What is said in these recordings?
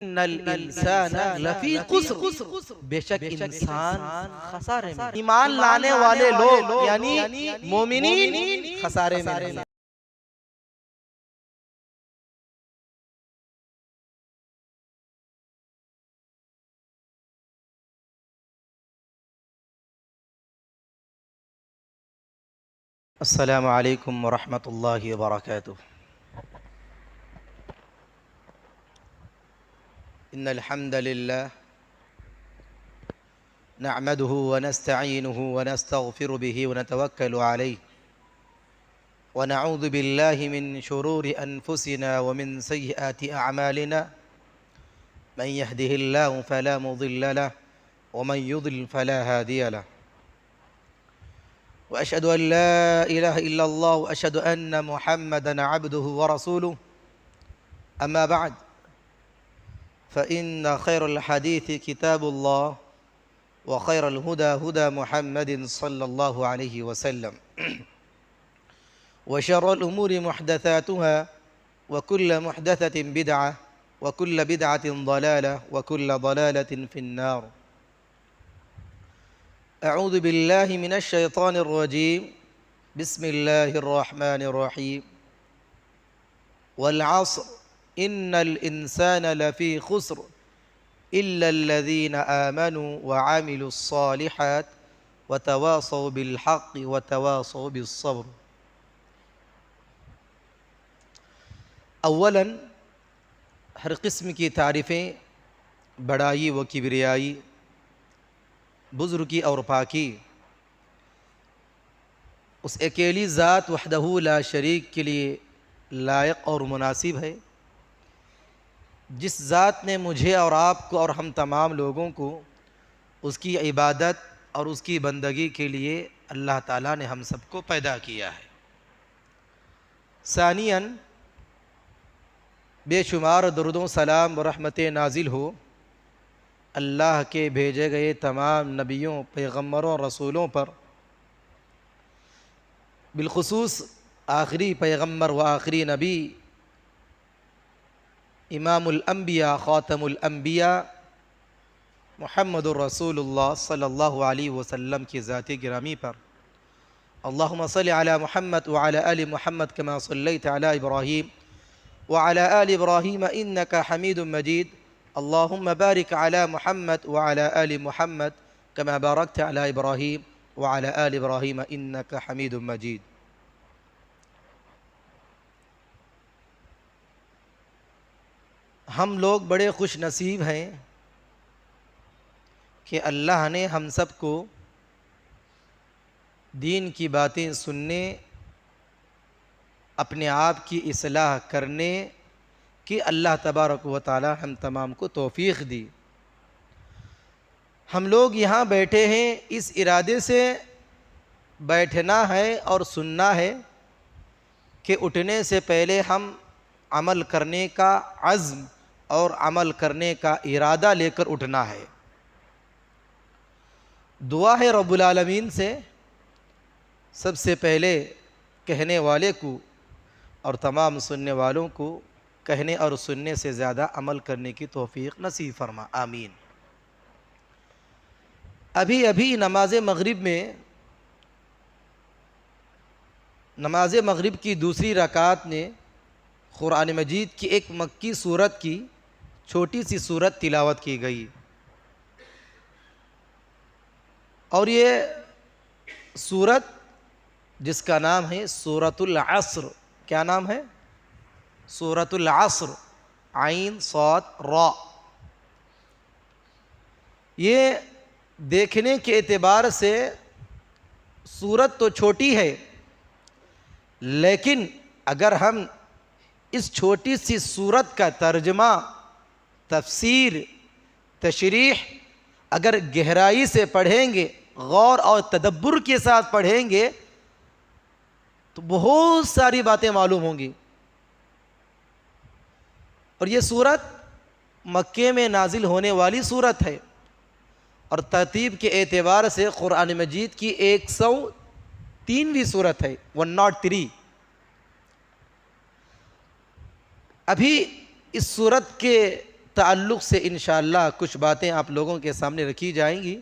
ان الانسان لفی خسر، بے شک انسان خسارے میں، ایمان لانے والے لوگ یعنی مومنین خسارے میں نہیں۔ السلام علیکم ورحمۃ اللہ وبرکاتہ۔ ان الحمد للہ نحمده ونستعینه ونستغفر به ونتوکل علیہ ونعوذ باللہ من شرور انفسنا ومن سیئات اعمالنا من يهده الله فلا مضل له ومن يضلل فلا هادي له وأشهد أن لا إله إلا الله وأشهد أن محمدًا عبده ورسوله أما بعد فإن خير الحديث كتاب الله وخير الهدى هدى محمد صلى الله عليه وسلم وشر الأمور محدثاتها وكل محدثة بدعة وكل بدعة ضلالة وكل ضلالة في النار۔ اعوذ باللہ من الشیطان الرجیم، بسم اللہ الرحمن الرحیم۔ والعصر ان الانسان لفی خسر الا الذین آمنوا وعملوا الصالحات وتواصوا بالحق وتواصوا بالصبر۔ اولا ہر قسم کی تعریفیں، بڑائی و کبریائی، بزرگی اور پاکی اس اکیلی ذات وحدہ لا شریک کے لیے لائق اور مناسب ہے، جس ذات نے مجھے اور آپ کو اور ہم تمام لوگوں کو اس کی عبادت اور اس کی بندگی کے لیے اللہ تعالیٰ نے ہم سب کو پیدا کیا ہے۔ ثانیاً بے شمار درود و سلام و رحمت نازل ہو اللہ کے بھیجے گئے تمام نبیوں، پیغمبروں، رسولوں پر، بالخصوص آخری پیغمبر و آخری نبی امام الانبیاء خاتم الانبیاء محمد الرسول اللہ صلی اللہ علیہ وسلم کی ذات گرامی پر۔ اللہم صل علی محمد وعلی آل محمد کما صلیت علی ابراہیم وعلی آل ابراہیم انکا حمید مجید۔ اللہم بارک علی محمد وعلی آل محمد کما بارکت علی ابراہیم وعلی آل ابراہیم انکا حمید مجید۔ ہم لوگ بڑے خوش نصیب ہیں کہ اللہ نے ہم سب کو دین کی باتیں سننے، اپنے آپ کی اصلاح کرنے کہ اللہ تبارک و تعالی ہم تمام کو توفیق دی۔ ہم لوگ یہاں بیٹھے ہیں اس ارادے سے بیٹھنا ہے اور سننا ہے کہ اٹھنے سے پہلے ہم عمل کرنے کا عزم اور عمل کرنے کا ارادہ لے کر اٹھنا ہے۔ دعا ہے رب العالمین سے سب سے پہلے کہنے والے کو اور تمام سننے والوں کو کہنے اور سننے سے زیادہ عمل کرنے کی توفیق نصیب فرما، آمین۔ ابھی نماز مغرب کی دوسری رکعت میں قرآن مجید کی ایک مکی سورت کی چھوٹی سی سورت تلاوت کی گئی، اور یہ سورت جس کا نام ہے سورۃ العصر۔ کیا نام ہے؟ سورۃ العصر، عین صاد را۔ یہ دیکھنے کے اعتبار سے سورت تو چھوٹی ہے، لیکن اگر ہم اس چھوٹی سی سورت کا ترجمہ، تفسیر، تشریح اگر گہرائی سے پڑھیں گے، غور اور تدبر کے ساتھ پڑھیں گے تو بہت ساری باتیں معلوم ہوں گی۔ اور یہ سورت مکے میں نازل ہونے والی سورت ہے، اور ترتیب کے اعتبار سے قرآن مجید کی 103ویں سورت ہے، 103۔ ابھی اس سورت کے تعلق سے انشاءاللہ کچھ باتیں آپ لوگوں کے سامنے رکھی جائیں گی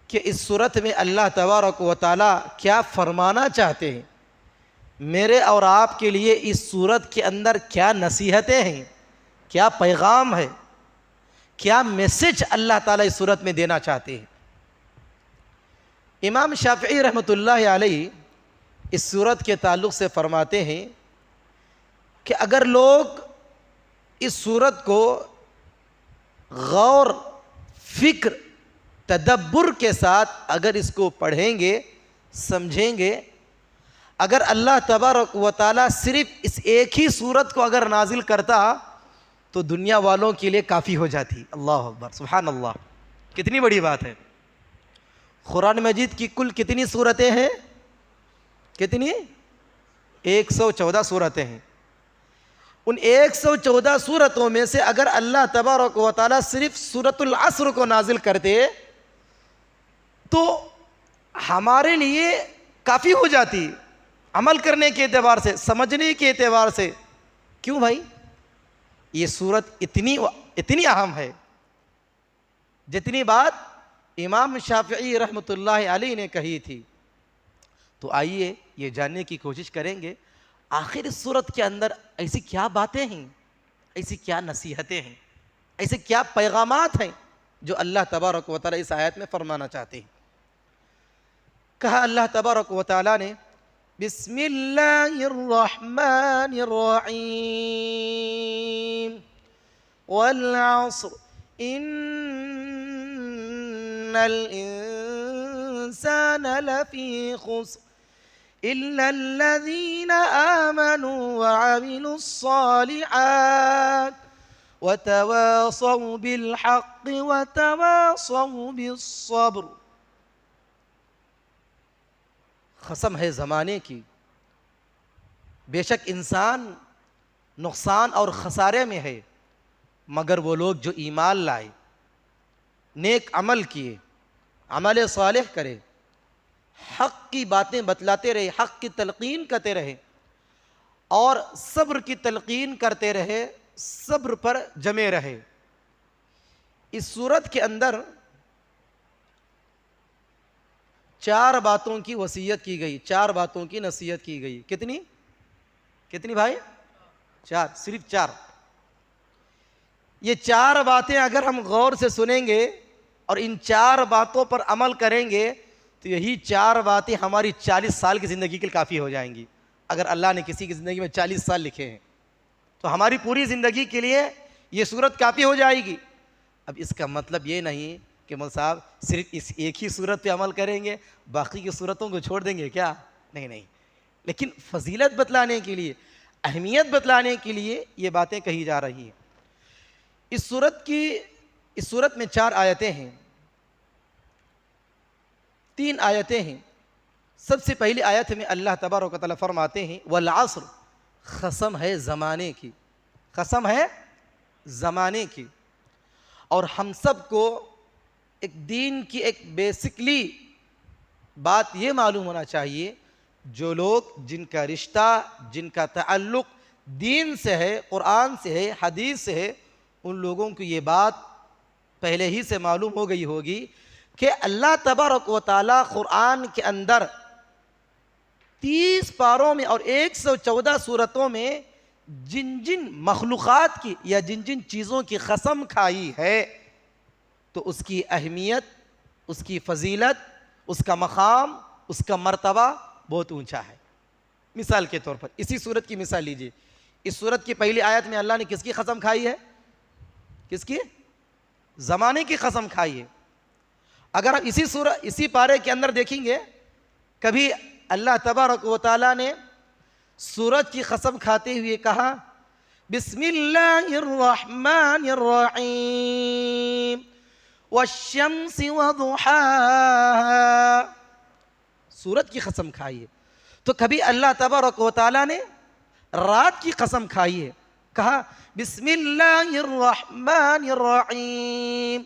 کہ اس صورت میں اللہ تبارک و تعالی کیا فرمانا چاہتے ہیں، میرے اور آپ کے لیے اس صورت کے اندر کیا نصیحتیں ہیں، کیا پیغام ہے، کیا میسج اللہ تعالیٰ اس صورت میں دینا چاہتے ہیں۔ امام شافعی رحمۃ اللہ علیہ اس صورت کے تعلق سے فرماتے ہیں کہ اگر لوگ اس صورت کو غور، فکر، تدبر کے ساتھ اگر اس کو پڑھیں گے، سمجھیں گے، اگر اللہ تبارک و تعالیٰ صرف اس ایک ہی صورت کو اگر نازل کرتا تو دنیا والوں کے لیے کافی ہو جاتی۔ اللہ اکبر، سبحان اللہ، کتنی بڑی بات ہے۔ قرآن مجید کی کل کتنی صورتیں ہیں؟ کتنی؟ 114 صورتیں ہیں۔ ان 114 صورتوں میں سے اگر اللہ تبارک و تعالیٰ صرف سورۃ العصر کو نازل کرتے تو ہمارے لیے کافی ہو جاتی، عمل کرنے کے اعتبار سے، سمجھنے کے اعتبار سے۔ کیوں بھائی؟ یہ صورت اتنی اہم ہے جتنی بات امام شافعی رحمۃ اللہ علیہ نے کہی تھی۔ تو آئیے یہ جاننے کی کوشش کریں گے آخر اس صورت کے اندر ایسی کیا باتیں ہیں، ایسی کیا نصیحتیں ہیں، ایسے کیا پیغامات ہیں جو اللہ تبارک و تعالیٰ اس آیت میں فرمانا چاہتے ہیں۔ کہا اللہ تبارک و تعالیٰ نے بسم اللہ الرحمن الرحیم والعصر ان الانسان لفی خسر الا الذین آمنوا وعملوا الصالحات وتواصوا بالحق وتواصوا بالصبر۔ قسم ہے زمانے کی، بے شک انسان نقصان اور خسارے میں ہے، مگر وہ لوگ جو ایمان لائے، نیک عمل کیے، عمل صالح کرے، حق کی باتیں بتلاتے رہے، حق کی تلقین کرتے رہے اور صبر کی تلقین کرتے رہے، صبر پر جمے رہے۔ اس صورت کے اندر 4 باتوں کی وصیت کی گئی، 4 باتوں کی نصیحت کی گئی۔ کتنی بھائی؟ 4، صرف 4۔ یہ 4 باتیں اگر ہم غور سے سنیں گے اور ان 4 باتوں پر عمل کریں گے تو یہی 4 باتیں ہماری 40 سال کی زندگی کے لیے کافی ہو جائیں گی۔ اگر اللہ نے کسی کی زندگی میں 40 سال لکھے ہیں تو ہماری پوری زندگی کے لیے یہ صورت کافی ہو جائے گی۔ اب اس کا مطلب یہ نہیں کہ مول صاحب صرف اس ایک ہی صورت پہ عمل کریں گے، باقی کی صورتوں کو چھوڑ دیں گے کیا؟ نہیں، لیکن فضیلت بتلانے کے لیے، اہمیت بتلانے کے لیے یہ باتیں کہی جا رہی ہیں۔ اس صورت میں 4 آیتیں ہیں، 3 آیتیں ہیں۔ سب سے پہلی آیت میں اللہ تبارک و تعالیٰ فرماتے ہیں والعصر، قسم ہے زمانے کی، قسم ہے زمانے کی۔ اور ہم سب کو ایک دین کی ایک بیسکلی بات یہ معلوم ہونا چاہیے، جو لوگ جن کا رشتہ، جن کا تعلق دین سے ہے، قرآن سے ہے، حدیث سے ہے، ان لوگوں کو یہ بات پہلے ہی سے معلوم ہو گئی ہوگی کہ اللہ تبارک و تعالیٰ قرآن کے اندر 30 پاروں میں اور 114 صورتوں میں جن جن مخلوقات کی یا جن جن چیزوں کی قسم کھائی ہے تو اس کی اہمیت، اس کی فضیلت، اس کا مقام، اس کا مرتبہ بہت اونچا ہے۔ مثال کے طور پر اسی صورت کی مثال لیجئے۔ اس صورت کی پہلی آیت میں اللہ نے کس کی قسم کھائی ہے؟ کس کی؟ زمانے کی قسم کھائی ہے۔ اگر آپ اسی پارے کے اندر دیکھیں گے، کبھی اللہ تبارک و تعالیٰ نے سورج کی قسم کھاتے ہوئے کہا بسم اللہ الرحمن الرحیم والشمس وضحاها، سورج کی قسم کھائی ہے۔ تو کبھی اللہ تبارک و تعالیٰ نے رات کی قسم کھائی ہے، کہا بسم اللہ الرحمن الرحیم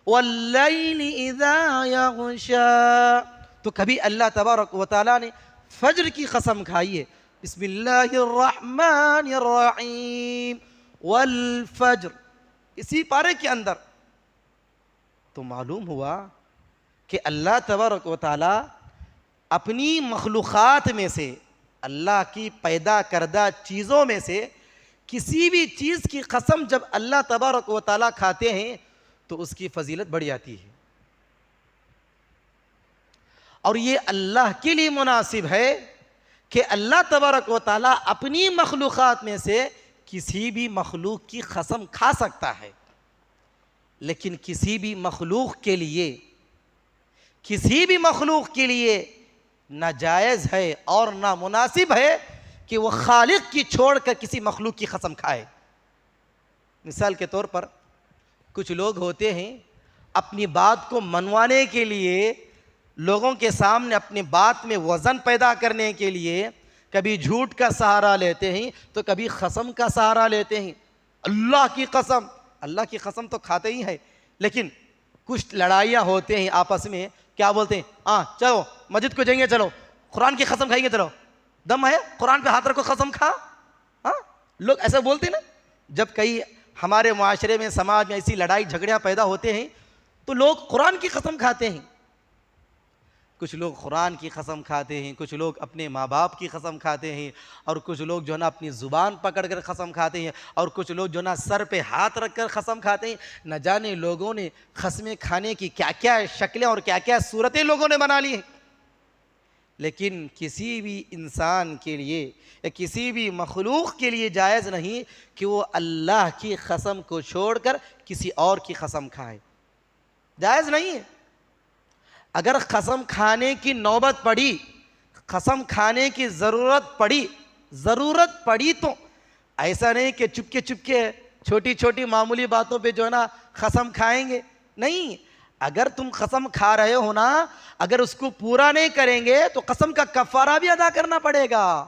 واللیل اذا یغشا۔ تو کبھی اللہ تبارک و تعالیٰ نے فجر کی قسم کھائی ہے، بسم اللہ الرحمن الرحیم والفجر اسی پارے کے اندر. تو معلوم ہوا کہ اللہ تبارک و تعالی اپنی مخلوقات میں سے، اللہ کی پیدا کردہ چیزوں میں سے کسی بھی چیز کی قسم جب اللہ تبارک و تعالی کھاتے ہیں تو اس کی فضیلت بڑھ جاتی ہے. اور یہ اللہ کے لیے مناسب ہے کہ اللہ تبارک و تعالی اپنی مخلوقات میں سے کسی بھی مخلوق کی قسم کھا سکتا ہے، لیکن کسی بھی مخلوق کے لیے ناجائز ہے اور نامناسب ہے کہ وہ خالق کی چھوڑ کر کسی مخلوق کی قسم کھائے. مثال کے طور پر کچھ لوگ ہوتے ہیں اپنی بات کو منوانے کے لیے، لوگوں کے سامنے اپنی بات میں وزن پیدا کرنے کے لیے کبھی جھوٹ کا سہارا لیتے ہیں تو کبھی قسم کا سہارا لیتے ہیں. اللہ کی قسم تو کھاتے ہی ہیں، لیکن کچھ لڑائیاں ہوتے ہیں آپس میں، کیا بولتے ہیں؟ چلو مسجد کو جائیں گے، چلو قرآن کی قسم کھائیں گے، چلو دم ہے قرآن پہ ہاتھ رکھو قسم کھا. لوگ ایسا بولتے ہیں نا. جب کئی ہمارے معاشرے میں، سماج میں ایسی لڑائی جھگڑیاں پیدا ہوتے ہیں تو لوگ قرآن کی قسم کھاتے ہیں. کچھ لوگ قرآن کی قسم کھاتے ہیں، کچھ لوگ اپنے ماں باپ کی قسم کھاتے ہیں، اور کچھ لوگ جو ہے نا اپنی زبان پکڑ کر قسم کھاتے ہیں، اور کچھ لوگ جو ہے نا سر پہ ہاتھ رکھ کر قسم کھاتے ہیں. نہ جانے لوگوں نے قسمیں کھانے کی کیا کیا شکلیں اور کیا کیا صورتیں لوگوں نے بنا لی ہیں. لیکن کسی بھی انسان کے لیے یا کسی بھی مخلوق کے لیے جائز نہیں کہ وہ اللہ کی قسم کو چھوڑ کر کسی اور کی قسم کھائے. جائز نہیں ہے. اگر قسم کھانے کی نوبت پڑی، قسم کھانے کی ضرورت پڑی تو ایسا نہیں کہ چپکے چھوٹی چھوٹی معمولی باتوں پہ جو ہے نا قسم کھائیں گے. نہیں، اگر تم قسم کھا رہے ہو نا، اگر اس کو پورا نہیں کریں گے تو قسم کا کفارہ بھی ادا کرنا پڑے گا.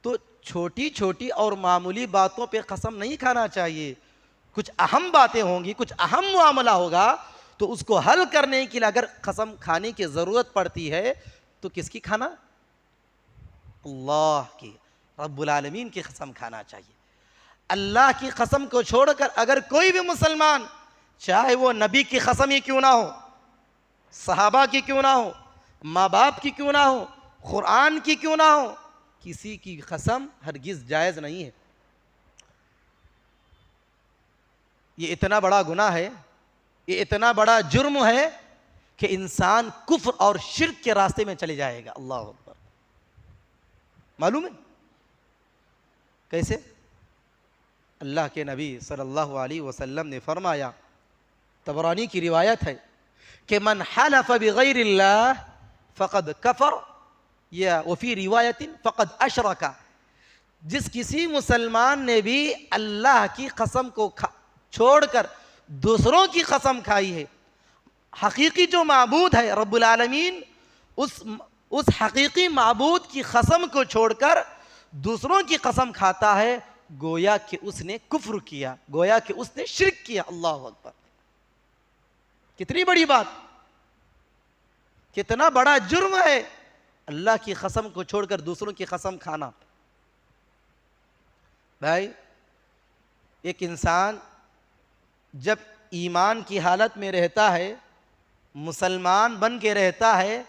تو چھوٹی چھوٹی اور معمولی باتوں پہ قسم نہیں کھانا چاہیے. کچھ اہم باتیں ہوں گی، کچھ اہم معاملہ ہوگا تو اس کو حل کرنے کے لیے اگر قسم کھانے کی ضرورت پڑتی ہے تو کس کی کھانا؟ اللہ کی، رب العالمین کی قسم کھانا چاہیے. اللہ کی قسم کو چھوڑ کر اگر کوئی بھی مسلمان، چاہے وہ نبی کی قسم ہی کیوں نہ ہو، صحابہ کی کیوں نہ ہو، ماں باپ کی کیوں نہ ہو، قرآن کی کیوں نہ ہو، کسی کی قسم ہرگز جائز نہیں ہے. یہ اتنا بڑا گناہ ہے، یہ اتنا بڑا جرم ہے کہ انسان کفر اور شرک کے راستے میں چلے جائے گا. اللہ اکبر. معلوم ہے کیسے؟ اللہ کے نبی صلی اللہ علیہ وسلم نے فرمایا، طبرانی کی روایت ہے کہ من حلف بغیر اللہ فقد کفر، یا وفی روایت فقد اشرک. جس کسی مسلمان نے بھی اللہ کی قسم کو چھوڑ کر دوسروں کی قسم کھائی ہے، حقیقی جو معبود ہے رب العالمین، اس حقیقی معبود کی قسم کو چھوڑ کر دوسروں کی قسم کھاتا ہے، گویا کہ اس نے کفر کیا، گویا کہ اس نے شرک کیا. اللہ اکبر. کتنی بڑی بات، کتنا بڑا جرم ہے اللہ کی قسم کو چھوڑ کر دوسروں کی قسم کھانا. بھائی، ایک انسان جب ایمان کی حالت میں رہتا ہے، مسلمان بن کے رہتا ہے،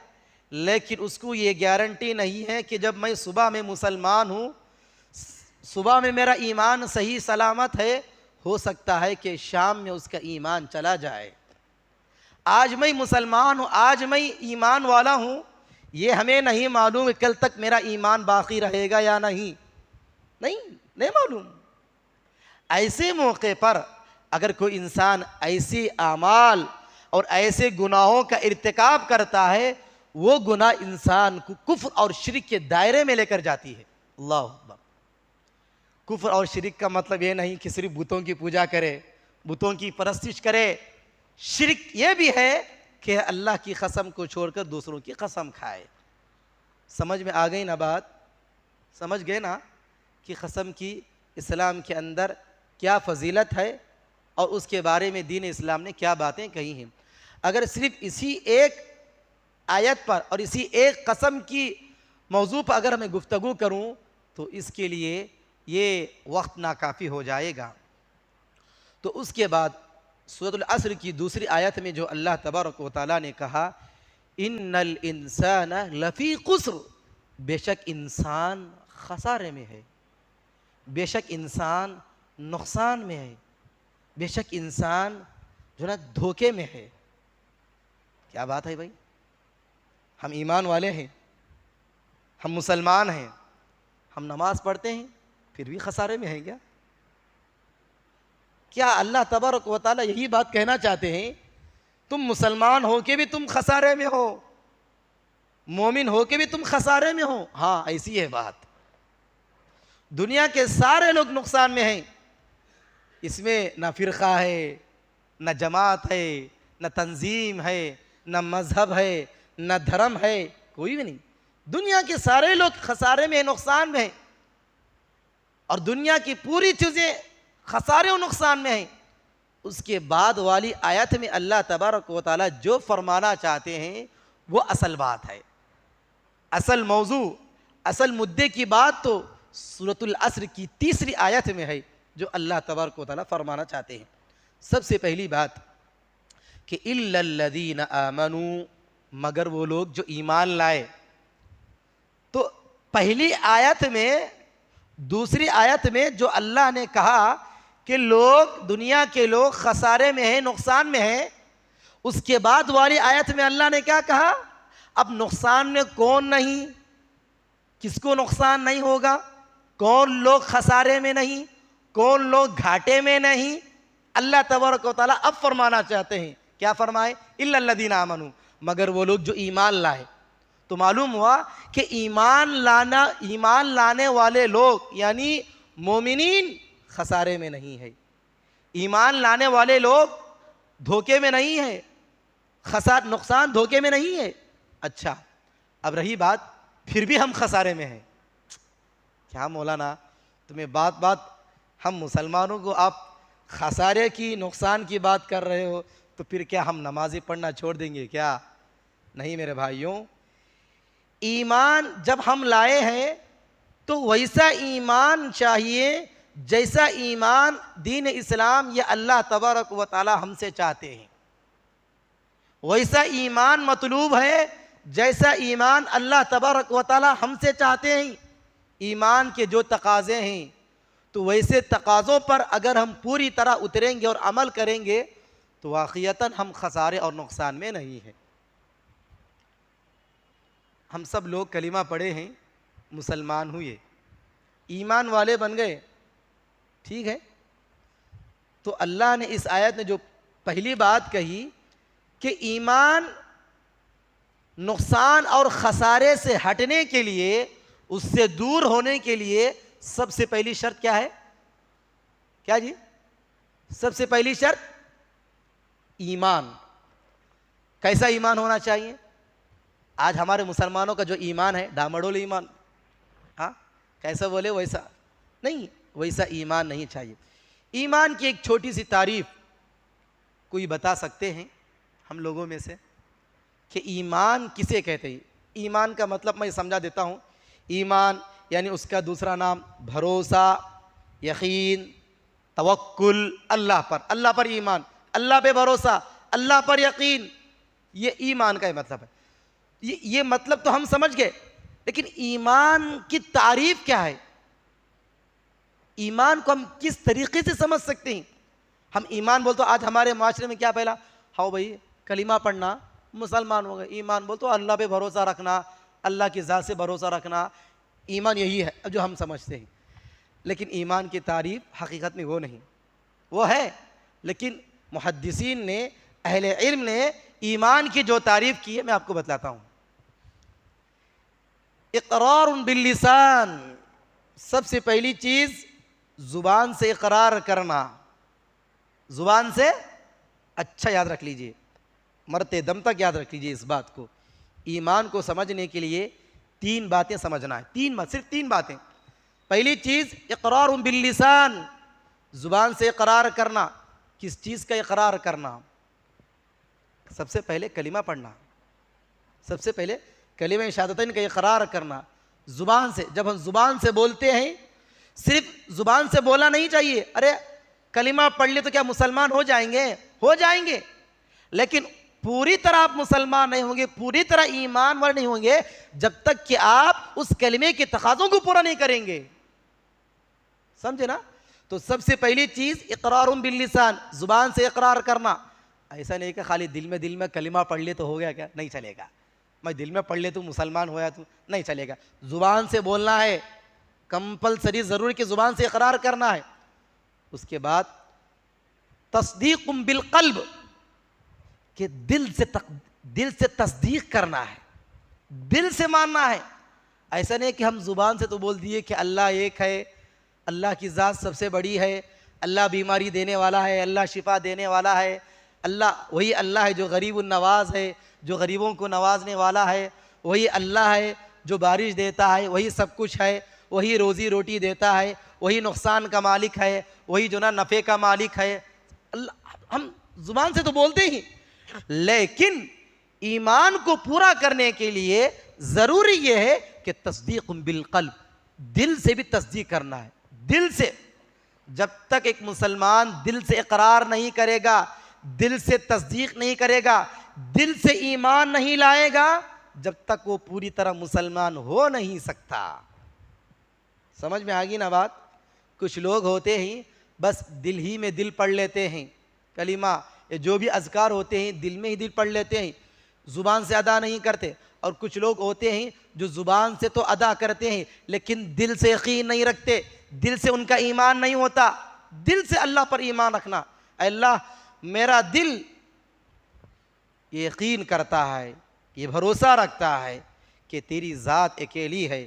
لیکن اس کو یہ گارنٹی نہیں ہے کہ جب میں صبح میں مسلمان ہوں، صبح میں میرا ایمان صحیح سلامت ہے، ہو سکتا ہے کہ شام میں اس کا ایمان چلا جائے. آج میں مسلمان ہوں، آج میں ایمان والا ہوں، یہ ہمیں نہیں معلوم کہ کل تک میرا ایمان باقی رہے گا یا نہیں معلوم. ایسے موقع پر اگر کوئی انسان ایسی اعمال اور ایسے گناہوں کا ارتکاب کرتا ہے، وہ گناہ انسان کو کفر اور شرک کے دائرے میں لے کر جاتی ہے. اللہ اکبر. کفر اور شرک کا مطلب یہ نہیں کہ صرف بتوں کی پوجا کرے، بتوں کی پرستش کرے. شرک یہ بھی ہے کہ اللہ کی قسم کو چھوڑ کر دوسروں کی قسم کھائے. سمجھ میں آ گئی نا بات؟ سمجھ گئے نا کہ قسم کی اسلام کے اندر کیا فضیلت ہے اور اس کے بارے میں دین اسلام نے کیا باتیں کہی ہیں. اگر صرف اسی ایک آیت پر اور اسی ایک قسم کی موضوع پر اگر میں گفتگو کروں تو اس کے لیے یہ وقت ناکافی ہو جائے گا. تو اس کے بعد سورۃ العصر کی دوسری آیت میں جو اللہ تبارک و تعالیٰ نے کہا ان الانسان لفی خسر، بے شک انسان خسارے میں ہے، بے شک انسان نقصان میں ہے، بے شک انسان جو نا دھوکے میں ہے۔ کیا بات ہے بھائی، ہم ایمان والے ہیں، ہم مسلمان ہیں، ہم نماز پڑھتے ہیں، پھر بھی خسارے میں ہیں کیا اللہ تبارک و تعالیٰ یہی بات کہنا چاہتے ہیں تم مسلمان ہو کے بھی تم خسارے میں ہو، مومن ہو کے بھی تم خسارے میں ہو؟ ہاں ایسی ہے بات، دنیا کے سارے لوگ نقصان میں ہیں، اس میں نہ فرقہ ہے، نہ جماعت ہے، نہ تنظیم ہے، نہ مذہب ہے، نہ دھرم ہے، کوئی بھی نہیں، دنیا کے سارے لوگ خسارے میں ہیں، نقصان میں ہیں، اور دنیا کی پوری چیزیں خسارے و نقصان میں ہیں۔ اس کے بعد والی آیت میں اللہ تبارک و تعالیٰ جو فرمانا چاہتے ہیں وہ اصل بات ہے، اصل موضوع، اصل مدے کی بات تو سورۃ العصر کی تیسری آیت میں ہے جو اللہ تبارک و تعالیٰ فرمانا چاہتے ہیں۔ سب سے پہلی بات کہ الا الذین آمنوا، مگر وہ لوگ جو ایمان لائے۔ تو پہلی آیت میں، دوسری آیت میں جو اللہ نے کہا کہ لوگ، دنیا کے لوگ خسارے میں ہیں، نقصان میں ہیں، اس کے بعد والی آیت میں اللہ نے کیا کہا؟ اب نقصان میں کون نہیں، کس کو نقصان نہیں ہوگا، کون لوگ خسارے میں نہیں، کون لوگ گھاٹے میں نہیں، اللہ تبارک و تعالیٰ اب فرمانا چاہتے ہیں۔ کیا فرمائے؟ الا الذین آمنوا، مگر وہ لوگ جو ایمان لائے۔ تو معلوم ہوا کہ ایمان لانے والے لوگ یعنی مومنین خسارے میں نہیں ہے، ایمان لانے والے لوگ دھوکے میں نہیں ہے، نقصان دھوکے میں نہیں ہے۔ اچھا اب رہی بات پھر بھی ہم خسارے میں ہیں، کیا مولانا تمہیں بات بات ہم مسلمانوں کو آپ خسارے کی، نقصان کی بات کر رہے ہو، تو پھر کیا ہم نمازی پڑھنا چھوڑ دیں گے کیا؟ نہیں میرے بھائیوں، ایمان جب ہم لائے ہیں تو ویسا ایمان چاہیے جیسا ایمان دین اسلام یا اللہ تبارک و تعالی ہم سے چاہتے ہیں، ویسا ایمان مطلوب ہے جیسا ایمان اللہ تبارک و تعالی ہم سے چاہتے ہیں۔ ایمان کے جو تقاضے ہیں تو ویسے تقاضوں پر اگر ہم پوری طرح اتریں گے اور عمل کریں گے تو واقعتاً ہم خسارے اور نقصان میں نہیں ہیں۔ ہم سب لوگ کلمہ پڑھے ہیں، مسلمان ہوئے، ایمان والے بن گئے، ٹھیک ہے، تو اللہ نے اس آیت میں جو پہلی بات کہی کہ ایمان نقصان اور خسارے سے ہٹنے کے لیے، اس سے دور ہونے کے لیے سب سے پہلی شرط کیا ہے؟ کیا جی؟ سب سے پہلی شرط ایمان۔ کیسا ایمان ہونا چاہیے؟ آج ہمارے مسلمانوں کا جو ایمان ہے ڈامڈول ایمان، ہاں کیسا بولے ویسا نہیں، ویسا ایمان نہیں چاہیے۔ ایمان کی ایک چھوٹی سی تعریف کوئی بتا سکتے ہیں ہم لوگوں میں سے کہ ایمان کسے کہتے ہیں؟ ایمان کا مطلب میں سمجھا دیتا ہوں۔ ایمان یعنی اس کا دوسرا نام بھروسہ، یقین، توکل اللہ پر ایمان، اللہ پہ بھروسہ، اللہ پر یقین، یہ ایمان کا مطلب ہے۔ یہ مطلب تو ہم سمجھ گئے، لیکن ایمان کی تعریف کیا ہے؟ ایمان کو ہم کس طریقے سے سمجھ سکتے ہیں؟ ہم ایمان بول تو آج ہمارے معاشرے میں کیا پہلا، ہاؤ بھائی کلمہ پڑھنا مسلمان ہو گئے، ایمان بول تو اللہ پہ بھروسہ رکھنا، اللہ کی ذات سے بھروسہ رکھنا، ایمان یہی ہے جو ہم سمجھتے ہیں۔ لیکن ایمان کی تعریف حقیقت میں وہ نہیں، وہ ہے، لیکن محدثین نے، اہل علم نے ایمان کی جو تعریف کی ہے میں آپ کو بتلاتا ہوں۔ اقرار باللسان، سب سے پہلی چیز زبان سے اقرار کرنا، زبان سے، اچھا یاد رکھ لیجئے، مرتے دم تک یاد رکھ لیجئے اس بات کو۔ ایمان کو سمجھنے کے لیے تین باتیں سمجھنا ہے، صرف تین باتیں۔ پہلی چیز اقرار باللسان، زبان سے اقرار کرنا۔ کس چیز کا اقرار کرنا؟ سب سے پہلے کلمہ پڑھنا، سب سے پہلے کلمہ شہادتین کا اقرار کرنا زبان سے۔ جب ہم زبان سے بولتے ہیں، صرف زبان سے بولا نہیں چاہیے، ارے کلمہ پڑھ لے تو کیا مسلمان ہو جائیں گے؟ ہو جائیں گے، لیکن پوری طرح آپ مسلمان نہیں ہوں گے، پوری طرح ایمان والے نہیں ہوں گے جب تک کہ آپ اس کلمے کے تقاضوں کو پورا نہیں کریں گے. سمجھے نا؟ تو سب سے پہلی چیز اقرار باللسان، زبان سے اقرار کرنا. ایسا نہیں کہ خالی دل میں کلمہ پڑھ لے تو ہو گیا، کیا نہیں چلے گا. میں دل میں پڑھ لے تو مسلمان ہوا تو نہیں چلے گا. زبان سے بولنا ہے، کمپلسری ضروری کہ زبان سے اقرار کرنا ہے. اس کے بعد تصدیق بالقلب، کہ دل سے تصدیق کرنا ہے، دل سے ماننا ہے. ایسا نہیں کہ ہم زبان سے تو بول دیے کہ اللہ ایک ہے، اللہ کی ذات سب سے بڑی ہے، اللہ بیماری دینے والا ہے، اللہ شفا دینے والا ہے، وہی اللہ ہے جو غریب النواز ہے، جو غریبوں کو نوازنے والا ہے، وہی اللہ ہے جو بارش دیتا ہے، وہی سب کچھ ہے، وہی روزی روٹی دیتا ہے، وہی نقصان کا مالک ہے، وہی جو نا نفع کا مالک ہے. ہم زبان سے تو بولتے ہی، لیکن ایمان کو پورا کرنے کے لیے ضروری یہ ہے کہ تصدیق بالقلب، دل سے بھی تصدیق کرنا ہے. دل سے جب تک ایک مسلمان دل سے اقرار نہیں کرے گا، دل سے تصدیق نہیں کرے گا، دل سے ایمان نہیں لائے گا، جب تک وہ پوری طرح مسلمان ہو نہیں سکتا. سمجھ میں آگی نا بات؟ کچھ لوگ ہوتے ہیں بس دل ہی میں دل پڑھ لیتے ہیں کلمہ، جو بھی اذکار ہوتے ہیں دل میں ہی دل پڑھ لیتے ہیں، زبان سے ادا نہیں کرتے. اور کچھ لوگ ہوتے ہیں جو زبان سے تو ادا کرتے ہیں لیکن دل سے یقین نہیں رکھتے، دل سے ان کا ایمان نہیں ہوتا. دل سے اللہ پر ایمان رکھنا، اے اللہ میرا دل یہ یقین کرتا ہے، یہ بھروسہ رکھتا ہے کہ تیری ذات اکیلی ہے،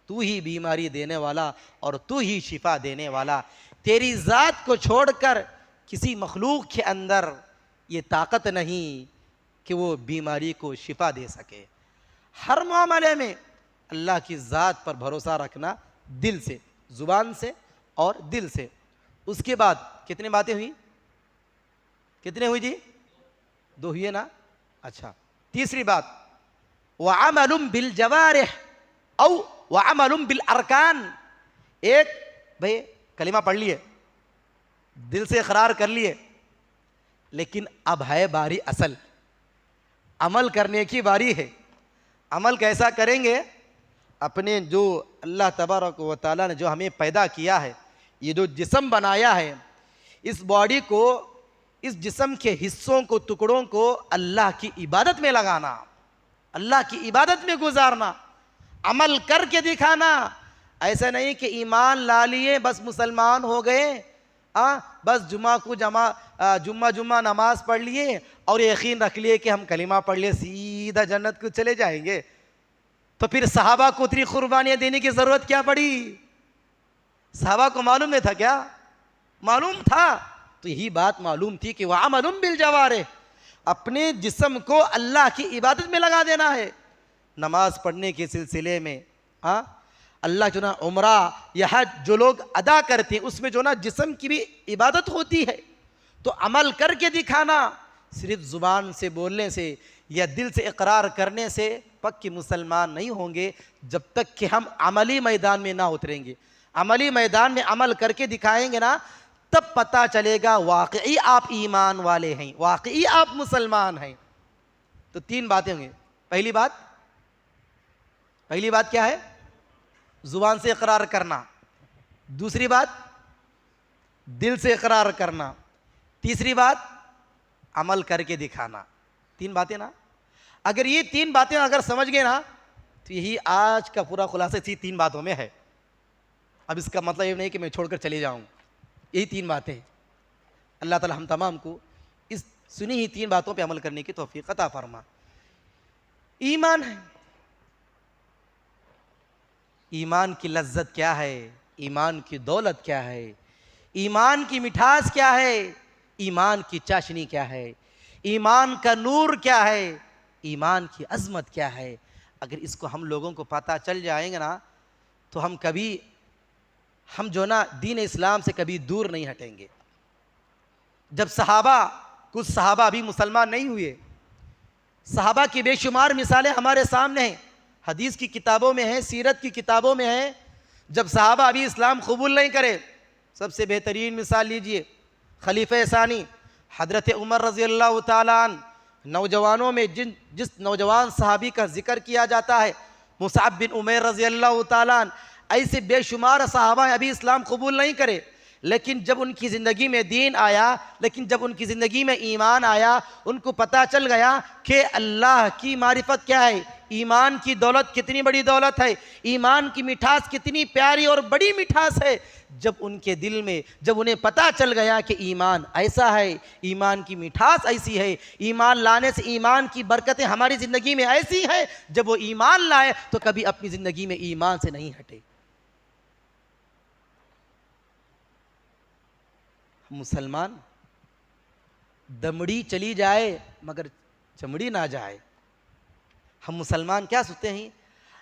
تو ہی بیماری دینے والا اور تو ہی شفا دینے والا. تیری ذات کو چھوڑ کر کسی مخلوق کے اندر یہ طاقت نہیں کہ وہ بیماری کو شفا دے سکے. ہر معاملے میں اللہ کی ذات پر بھروسہ رکھنا دل سے، زبان سے اور دل سے. اس کے بعد کتنی باتیں ہوئی؟ کتنے ہوئی جی؟ 2 ہوئے نا؟ اچھا، تیسری بات وَعَمَلٌ بِالْجَوَارِحِ او وَعَمَلٌ بِالْأَرْكَانِ. ایک بھئی کلمہ پڑھ لیے، دل سے اقرار کر لیے، لیکن اب ہے باری اصل عمل کرنے کی باری ہے. عمل کیسا کریں گے؟ اپنے جو اللہ تبارک و تعالیٰ نے جو ہمیں پیدا کیا ہے، یہ جو جسم بنایا ہے، اس باڈی کو، اس جسم کے حصوں کو، ٹکڑوں کو اللہ کی عبادت میں لگانا، اللہ کی عبادت میں گزارنا، عمل کر کے دکھانا. ایسا نہیں کہ ایمان لا لیے بس مسلمان ہو گئے، بس جمعہ نماز پڑھ لیے اور یقین رکھ لیے کہ ہم کلمہ پڑھ لیے سیدھا جنت کو چلے جائیں گے. تو پھر صحابہ کو اتنی قربانیاں دینے کی ضرورت کیا پڑی؟ صحابہ کو معلوم نہیں تھا کیا؟ معلوم تھا. تو یہی بات معلوم تھی کہ وَعَمَلٌ بِالْجَوَارِحِ، اپنے جسم کو اللہ کی عبادت میں لگا دینا ہے. نماز پڑھنے کے سلسلے میں اللہ جو نا عمرہ یا حج جو لوگ ادا کرتے ہیں اس میں جو نا جسم کی بھی عبادت ہوتی ہے. تو عمل کر کے دکھانا، صرف زبان سے بولنے سے یا دل سے اقرار کرنے سے پکے مسلمان نہیں ہوں گے جب تک کہ ہم عملی میدان میں نہ اتریں گے. عملی میدان میں عمل کر کے دکھائیں گے نا، تب پتہ چلے گا واقعی آپ ایمان والے ہیں، واقعی آپ مسلمان ہیں. تو 3 باتیں ہوں گی. پہلی بات کیا ہے؟ زبان سے اقرار کرنا. دوسری بات دل سے اقرار کرنا. تیسری بات عمل کر کے دکھانا. 3 باتیں نا؟ اگر یہ 3 باتیں اگر سمجھ گئے نا تو یہی آج کا پورا خلاصہ اسی 3 باتوں میں ہے. اب اس کا مطلب یہ نہیں کہ میں چھوڑ کر چلے جاؤں، یہی 3 باتیں. اللہ تعالی ہم تمام کو اس سنی ہی 3 باتوں پہ عمل کرنے کی توفیق عطا فرما. ایمان ہے، ایمان کی لذت کیا ہے، ایمان کی دولت کیا ہے، ایمان کی مٹھاس کیا ہے، ایمان کی چاشنی کیا ہے، ایمان کا نور کیا ہے، ایمان کی عظمت کیا ہے. اگر اس کو ہم لوگوں کو پتہ چل جائیں گے نا تو ہم جو نا دین اسلام سے کبھی دور نہیں ہٹیں گے. جب کچھ صحابہ ابھی مسلمان نہیں ہوئے، صحابہ کی بے شمار مثالیں ہمارے سامنے ہیں، حدیث کی کتابوں میں ہیں، سیرت کی کتابوں میں ہیں. جب صحابہ ابھی اسلام قبول نہیں کرے، سب سے بہترین مثال لیجئے خلیفہ ثانی حضرت عمر رضی اللہ تعالیٰ عنہ، نوجوانوں میں جس نوجوان صحابی کا ذکر کیا جاتا ہے مصعب بن عمیر رضی اللہ تعالیٰ عنہ، ایسے بے شمار صحابہ ابھی اسلام قبول نہیں کرے، لیکن جب ان کی زندگی میں دین آیا، لیکن جب ان کی زندگی میں ایمان آیا، ان کو پتہ چل گیا کہ اللہ کی معرفت کیا ہے، ایمان کی دولت کتنی بڑی دولت ہے، ایمان کی مٹھاس کتنی پیاری اور بڑی مٹھاس ہے، جب ان کے دل میں جب انہیں پتہ چل گیا کہ ایمان ایسا ہے، ایمان کی مٹھاس ایسی ہے، ایمان لانے سے ایمان کی برکتیں ہماری زندگی میں ایسی ہیں، جب وہ ایمان لائے تو کبھی اپنی زندگی میں ایمان سے نہیں ہٹے۔ مسلمان دمڑی چلی جائے مگر چمڑی نہ جائے۔ ہم مسلمان کیا سوچتے ہیں،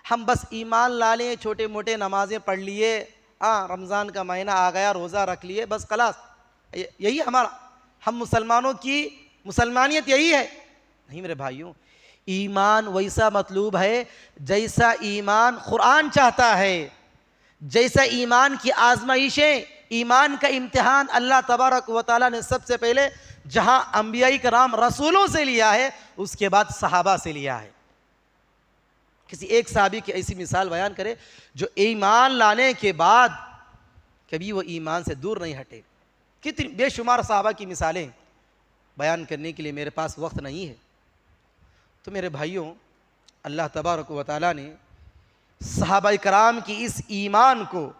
ہم بس ایمان لا لیں، چھوٹے موٹے نمازیں پڑھ لیے، رمضان کا مہینہ آ گیا روزہ رکھ لیے، بس خلاص یہی ہمارا، ہم مسلمانوں کی مسلمانیت یہی ہے۔ نہیں میرے بھائیوں، ایمان ویسا مطلوب ہے جیسا ایمان قرآن چاہتا ہے، جیسا ایمان کی آزمائشیں، ایمان کا امتحان اللہ تبارک و تعالیٰ نے سب سے پہلے جہاں انبیاء کرام رسولوں سے لیا ہے، اس کے بعد صحابہ سے لیا ہے۔ کسی ایک صحابی کی ایسی مثال بیان کرے جو ایمان لانے کے بعد کبھی وہ ایمان سے دور نہیں ہٹے۔ کتنی بے شمار صحابہ کی مثالیں بیان کرنے کے لیے میرے پاس وقت نہیں ہے۔ تو میرے بھائیوں، اللہ تبارک و تعالیٰ نے صحابہ اکرام کی اس ایمان کو،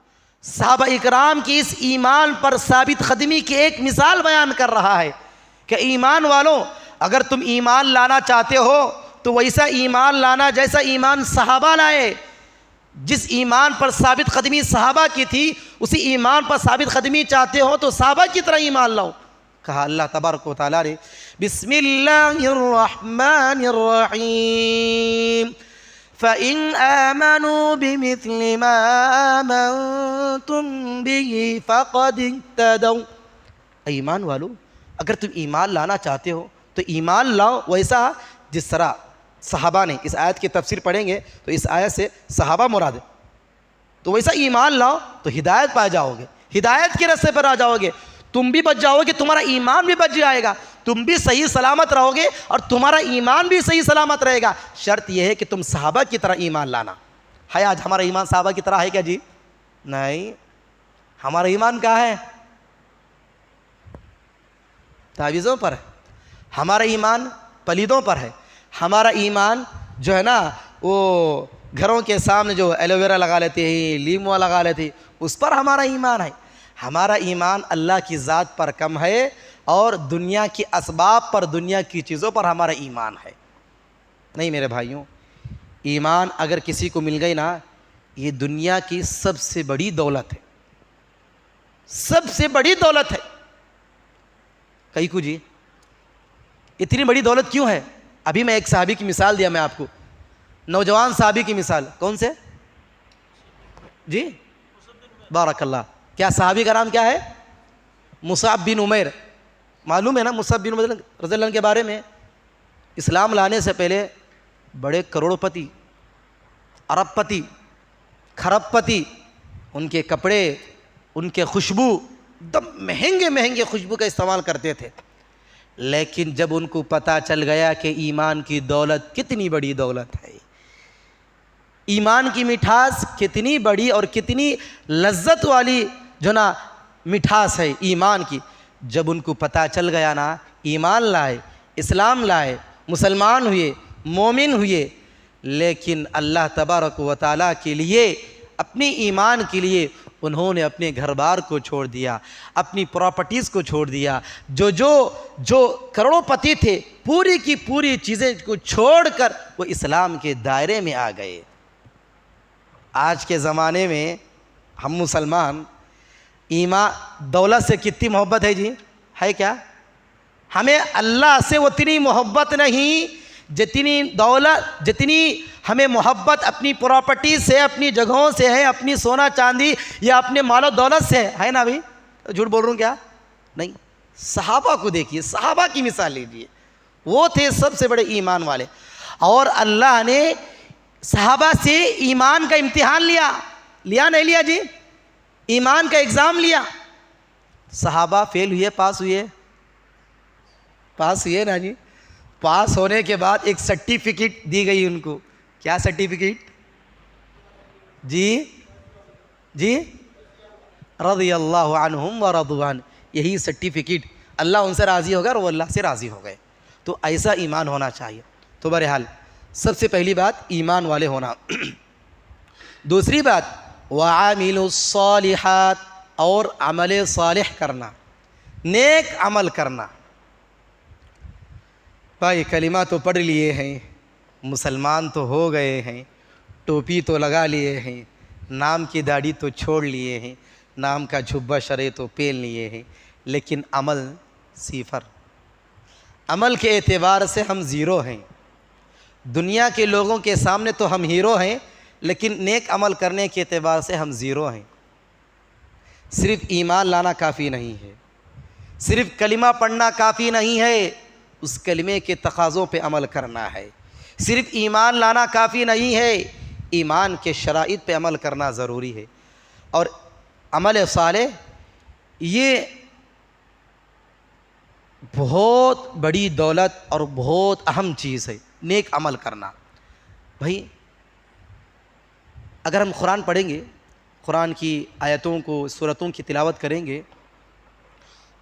صحابہ اکرام کی اس ایمان پر ثابت قدمی کی ایک مثال بیان کر رہا ہے کہ ایمان والوں، اگر تم ایمان لانا چاہتے ہو تو ویسا ایمان لانا جیسا ایمان صحابہ لائے۔ جس ایمان پر ثابت قدمی صحابہ کی تھی، اسی ایمان پر ثابت قدمی چاہتے ہو تو صحابہ کی طرح ایمان لاؤ۔ کہا اللہ تبارک و تعالیٰ نے بسم اللہ الرحمن الرحیم فَإِنْ آمَنُوا بِمِثْلِ مَا آمَنْتُمْ بِهِ فَقَدِ اهْتَدَوْا۔ ایمان والو، اگر تم ایمان لانا چاہتے ہو تو ایمان لاؤ ویسا جس طرح صحابہ نے۔ اس آیت کی تفسیر پڑھیں گے تو اس آیت سے صحابہ مراد ہے، تو ویسا ایمان لاؤ تو ہدایت پا جاؤ گے، ہدایت کے راستے پر آ جاؤ گے، تم بھی بچ جاؤ گے، تمہارا ایمان بھی بچ جائے گا، تم بھی صحیح سلامت رہو گے اور تمہارا ایمان بھی صحیح سلامت رہے گا۔ شرط یہ ہے کہ تم صحابہ کی طرح ایمان لانا ہے۔ آج ہمارا ایمان صحابہ کی طرح ہے کیا جی؟ نہیں، ہمارا ایمان کہاں ہے؟ تعویذوں پر ہے، ہمارا ایمان پلیدوں پر ہے، ہمارا ایمان جو ہے نا وہ گھروں کے سامنے جو ایلو ویرا لگا لیتے ہیں، لیموا لگا لیتے ہیں، اس پر ہمارا ایمان ہے۔ ہمارا ایمان اللہ کی ذات پر کم ہے اور دنیا کی اسباب پر، دنیا کی چیزوں پر ہمارا ایمان ہے۔ نہیں میرے بھائیوں، ایمان اگر کسی کو مل گئی نا، یہ دنیا کی سب سے بڑی دولت ہے، سب سے بڑی دولت ہے۔ کئی کو جی اتنی بڑی دولت کیوں ہے؟ ابھی میں ایک صحابی کی مثال دیا میں آپ کو، نوجوان صحابی کی مثال، کون سے جی؟ بارک اللہ۔ کیا صحابی کا نام کیا ہے؟ مصعب بن عمیر۔ معلوم ہے نا مصعب بن عمیر رضی اللہ عنہ کے بارے میں؟ اسلام لانے سے پہلے بڑے کروڑ پتی، ارب پتی، کھرب پتی، ان کے کپڑے، ان کے خوشبو، دم مہنگے مہنگے خوشبو کا استعمال کرتے تھے، لیکن جب ان کو پتہ چل گیا کہ ایمان کی دولت کتنی بڑی دولت ہے، ایمان کی مٹھاس کتنی بڑی اور کتنی لذت والی جو نا مٹھاس ہے ایمان کی، جب ان کو پتہ چل گیا نا، ایمان لائے، اسلام لائے، مسلمان ہوئے، مومن ہوئے، لیکن اللہ تبارک و تعالیٰ کے لیے، اپنی ایمان کے لیے انہوں نے اپنے گھر بار کو چھوڑ دیا، اپنی پراپرٹیز کو چھوڑ دیا، جو کروڑوں پتی تھے، پوری کی پوری چیزیں کو چھوڑ کر وہ اسلام کے دائرے میں آ گئے۔ آج کے زمانے میں ہم مسلمان ایمان دولت سے کتنی محبت ہے جی؟ ہے کیا؟ ہمیں اللہ سے اتنی محبت نہیں جتنی دولت، جتنی ہمیں محبت اپنی پراپرٹی سے، اپنی جگہوں سے ہے، اپنی سونا چاندی یا اپنے مال و دولت سے ہے نا بھائی؟ جھوٹ بول رہا ہوں کیا؟ نہیں، صحابہ کو دیکھیے، صحابہ کی مثال لیجیے، وہ تھے سب سے بڑے ایمان والے، اور اللہ نے صحابہ سے ایمان کا امتحان لیا نہیں لیا جی؟ ایمان کا ایگزام لیا۔ صحابہ فیل ہوئے پاس ہوئے؟ پاس ہوئے نا جی. پاس ہونے کے بعد ایک سرٹیفکیٹ دی گئی ان کو. کیا سرٹیفکیٹ؟ جی جی رضی اللہ عنہم ورضوا عنہ. یہی سرٹیفکیٹ، اللہ ان سے راضی ہو گیا اور وہ اللہ سے راضی ہو گئے. تو ایسا ایمان ہونا چاہیے. تو بہرحال سب سے پہلی بات ایمان والے ہونا. دوسری بات وَعَامِلُوا الصَّالِحَاتِ، اور عمل صالح کرنا، نیک عمل کرنا. بھائی کلمہ تو پڑھ لیے ہیں، مسلمان تو ہو گئے ہیں، ٹوپی تو لگا لیے ہیں، نام کی داڑھی تو چھوڑ لیے ہیں، نام کا جھبہ شرع تو پہن لیے ہیں، لیکن عمل صفر. عمل کے اعتبار سے ہم زیرو ہیں. دنیا کے لوگوں کے سامنے تو ہم ہیرو ہیں، لیکن نیک عمل کرنے کے اعتبار سے ہم زیرو ہیں. صرف ایمان لانا کافی نہیں ہے، صرف کلمہ پڑھنا کافی نہیں ہے، اس کلمے کے تقاضوں پہ عمل کرنا ہے. صرف ایمان لانا کافی نہیں ہے، ایمان کے شرائط پہ عمل کرنا ضروری ہے. اور عمل صالح یہ بہت بڑی دولت اور بہت اہم چیز ہے، نیک عمل کرنا. بھائی اگر ہم قرآن پڑھیں گے، قرآن کی آیتوں کو، سورتوں کی تلاوت کریں گے،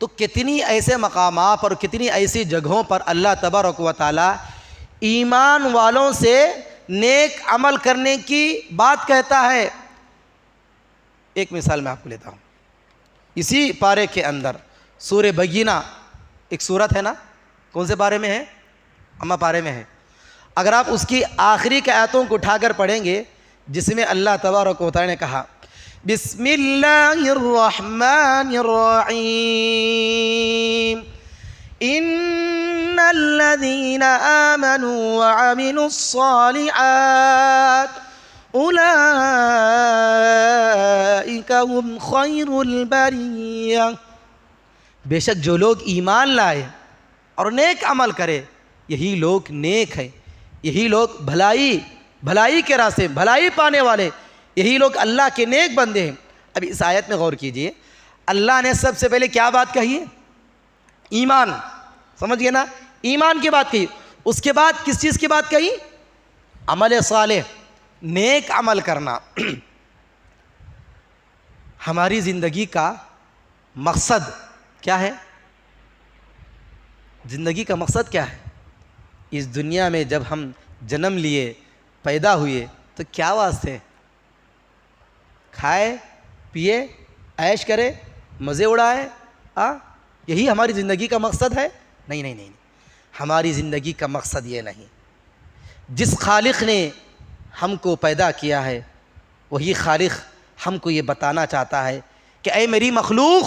تو کتنی ایسے مقامات اور کتنی ایسی جگہوں پر اللہ تبارک و تعالی ایمان والوں سے نیک عمل کرنے کی بات کہتا ہے. ایک مثال میں آپ کو لیتا ہوں. اسی پارے کے اندر سورہ بینہ ایک سورت ہے نا، کون سے پارے میں ہے؟ اما پارے میں ہے. اگر آپ اس کی آخری کے آیتوں کو اٹھا کر پڑھیں گے، جس میں اللہ تبارک و تعالی نے کہا بسم اللہ الرحمن الرحیم ان الذین آمنوا وعملوا الصالحات اولئک هم خیر البریہ. بے شک جو لوگ ایمان لائے اور نیک عمل کرے، یہی لوگ نیک ہیں، یہی لوگ بھلائی کے راستے، بھلائی پانے والے، یہی لوگ اللہ کے نیک بندے ہیں. اب اس آیت میں غور کیجئے، اللہ نے سب سے پہلے کیا بات کہی ہے؟ ایمان. سمجھ گئے نا؟ ایمان کی بات کہی. اس کے بعد کس چیز کی بات کہی؟ عمل صالح، نیک عمل کرنا. ہماری زندگی کا مقصد کیا ہے؟ زندگی کا مقصد کیا ہے؟ اس دنیا میں جب ہم جنم لیے، پیدا ہوئے، تو کیا واسطے؟ کھائے پیے، عیش کرے، مزے اڑائے، یہی ہماری زندگی کا مقصد ہے؟ نہیں نہیں نہیں، ہماری زندگی کا مقصد یہ نہیں. جس خالق نے ہم کو پیدا کیا ہے، وہی خالق ہم کو یہ بتانا چاہتا ہے کہ اے میری مخلوق،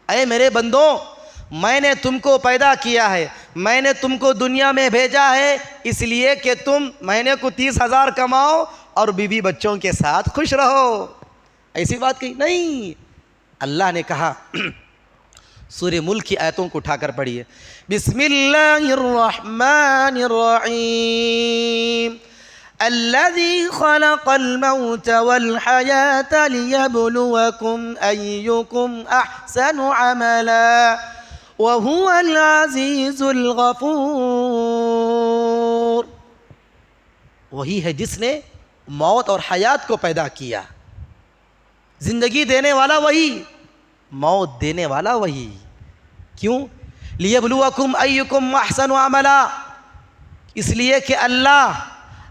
اے میرے بندوں، میں نے تم کو پیدا کیا ہے، میں نے تم کو دنیا میں بھیجا ہے اس لیے کہ تم مہینے کو 30,000 کماؤ اور بیوی بچوں کے ساتھ خوش رہو. ایسی بات کہی نہیں. اللہ نے کہا، سورہ ملک کی آیتوں کو اٹھا کر پڑھیے. بسم اللہ الرحمن الرحیم الذي خلق الموت والحياة ليبلوكم أيكم أحسن عملا وهو العزيز الغفور. وہی ہے جس نے موت اور حیات کو پیدا کیا. زندگی دینے والا وہی، موت دینے والا وہی. کیوں؟ لِيَبْلُوَكُمْ أَيُّكُمْ أَحْسَنُ عَمَلًا، اس لیے کہ اللہ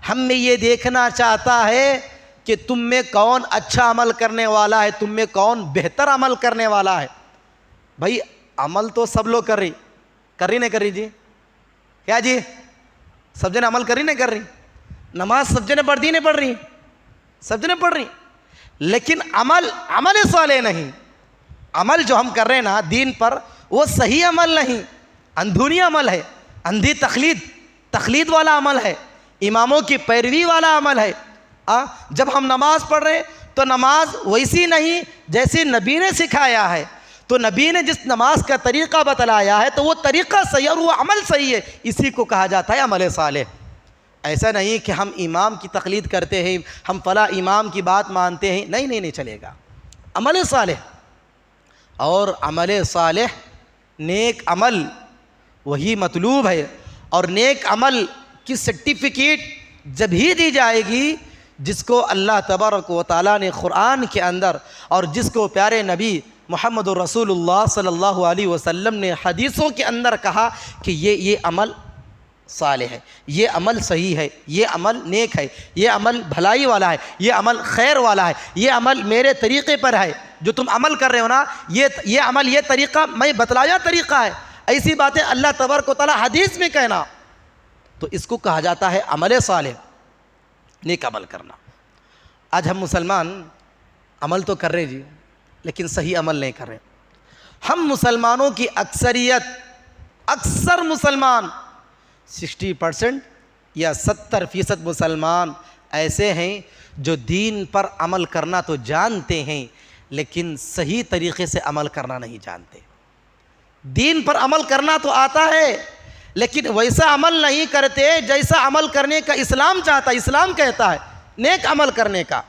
ہم میں یہ دیکھنا چاہتا ہے کہ تم میں کون اچھا عمل کرنے والا ہے، تم میں کون بہتر عمل کرنے والا ہے. بھائی عمل تو سب لوگ کر رہی نہیں کر رہی جی؟ کیا جی؟ سب جنے عمل کر رہی نہیں کر رہی؟ نماز سب جنے پڑھ نہیں پڑھ رہی؟ سب جنے پڑھ رہی، لیکن عمل صالح نہیں. عمل جو ہم کر رہے ہیں نا دین پر، وہ صحیح عمل نہیں، اندھونی عمل ہے، اندھی تقلید والا عمل ہے، اماموں کی پیروی والا عمل ہے. جب ہم نماز پڑھ رہے ہیں تو نماز ویسی نہیں جیسی نبی نے سکھایا ہے. تو نبی نے جس نماز کا طریقہ بتلایا ہے تو وہ طریقہ صحیح اور وہ عمل صحیح ہے، اسی کو کہا جاتا ہے عمل صالح. ایسا نہیں کہ ہم امام کی تقلید کرتے ہیں، ہم فلاں امام کی بات مانتے ہیں، نہیں چلے گا. عمل صالح اور عمل صالح نیک عمل وہی مطلوب ہے، اور نیک عمل کی سرٹیفکیٹ جب ہی دی جائے گی جس کو اللہ تبارک و تعالیٰ نے قرآن کے اندر، اور جس کو پیارے نبی محمد الرسول اللہ صلی اللہ علیہ وسلم نے حدیثوں کے اندر کہا کہ یہ عمل صالح ہے، یہ عمل صحیح ہے، یہ عمل نیک ہے، یہ عمل بھلائی والا ہے، یہ عمل خیر والا ہے، یہ عمل میرے طریقے پر ہے، جو تم عمل کر رہے ہو نا یہ عمل، یہ طریقہ میں بتلایا طریقہ ہے۔ ایسی باتیں اللہ تبارک و تعالیٰ حدیث میں کہنا، تو اس کو کہا جاتا ہے عمل صالح، نیک عمل کرنا۔ آج ہم مسلمان عمل تو کر رہے جی، لیکن صحیح عمل نہیں کر رہے۔ ہم مسلمانوں کی اکثر مسلمان 60% یا 70% مسلمان ایسے ہیں جو دین پر عمل کرنا تو جانتے ہیں لیکن صحیح طریقے سے عمل کرنا نہیں جانتے۔ دین پر عمل کرنا تو آتا ہے لیکن ویسا عمل نہیں کرتے جیسا عمل کرنے کا اسلام چاہتا ہے، اسلام کہتا ہے نیک عمل کرنے کا۔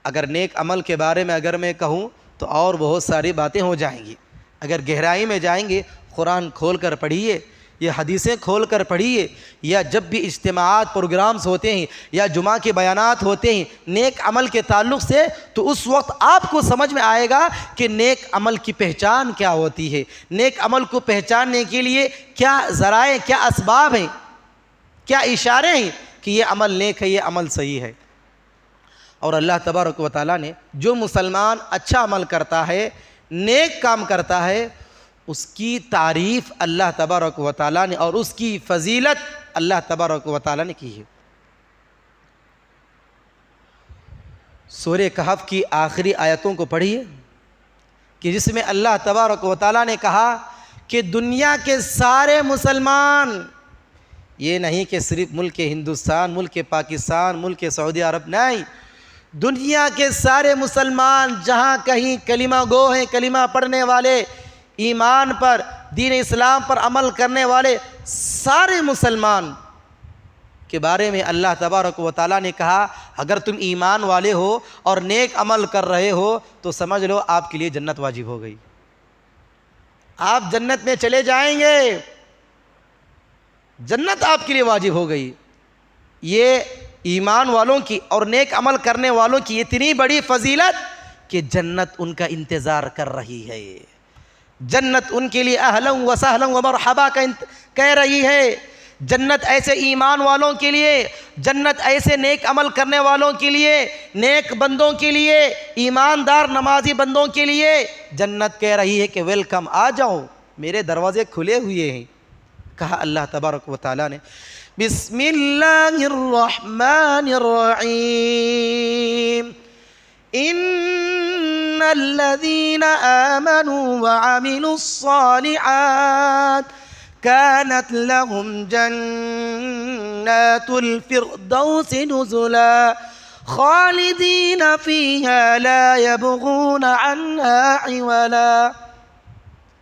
اگر نیک عمل کے بارے میں اگر میں کہوں تو اور بہت ساری باتیں ہو جائیں گی۔ اگر گہرائی میں جائیں گے، قرآن کھول کر پڑھیے، یہ حدیثیں کھول کر پڑھیے، یا جب بھی اجتماعات پروگرامز ہوتے ہیں یا جمعہ کے بیانات ہوتے ہیں نیک عمل کے تعلق سے، تو اس وقت آپ کو سمجھ میں آئے گا کہ نیک عمل کی پہچان کیا ہوتی ہے، نیک عمل کو پہچاننے کے لیے کیا ذرائع، کیا اسباب ہیں، کیا اشارے ہیں کہ یہ عمل نیک ہے، یہ عمل صحیح ہے۔ اور اللہ تبارک و تعالیٰ نے جو مسلمان اچھا عمل کرتا ہے، نیک کام کرتا ہے، اس کی تعریف اللہ تبارک و تعالیٰ نے اور اس کی فضیلت اللہ تبارک و تعالیٰ نے کی ہے۔ سورہ کہف کی آخری آیتوں کو پڑھیے کہ جس میں اللہ تبارک و تعالیٰ نے کہا کہ دنیا کے سارے مسلمان، یہ نہیں کہ صرف ملک ہندوستان، ملک پاکستان، ملک سعودی عرب، نہیں، دنیا کے سارے مسلمان جہاں کہیں کلمہ گو ہیں، کلمہ پڑھنے والے، ایمان پر، دین اسلام پر عمل کرنے والے سارے مسلمان کے بارے میں اللہ تبارک و تعالیٰ نے کہا اگر تم ایمان والے ہو اور نیک عمل کر رہے ہو تو سمجھ لو آپ کے لیے جنت واجب ہو گئی، آپ جنت میں چلے جائیں گے، جنت آپ کے لیے واجب ہو گئی۔ یہ ایمان والوں کی اور نیک عمل کرنے والوں کی اتنی بڑی فضیلت کہ جنت ان کا انتظار کر رہی ہے، جنت ان کے لیے اہلا و سہلا و مرحبا کہہ رہی ہے۔ جنت ایسے ایمان والوں کے لیے، جنت ایسے نیک عمل کرنے والوں کے لیے، نیک بندوں کے لیے، ایماندار نمازی بندوں کے لیے جنت کہہ رہی ہے کہ ویلکم، آ جاؤ، میرے دروازے کھلے ہوئے ہیں۔ کہا اللہ تبارک و تعالیٰ نے بسم اللہ الرحمن الرحیم ان الذین آمنوا وعملوا الصالحات كانت لهم جنات الفردوس نزلا خالدین فیہا لا یبغون عنہا عولا۔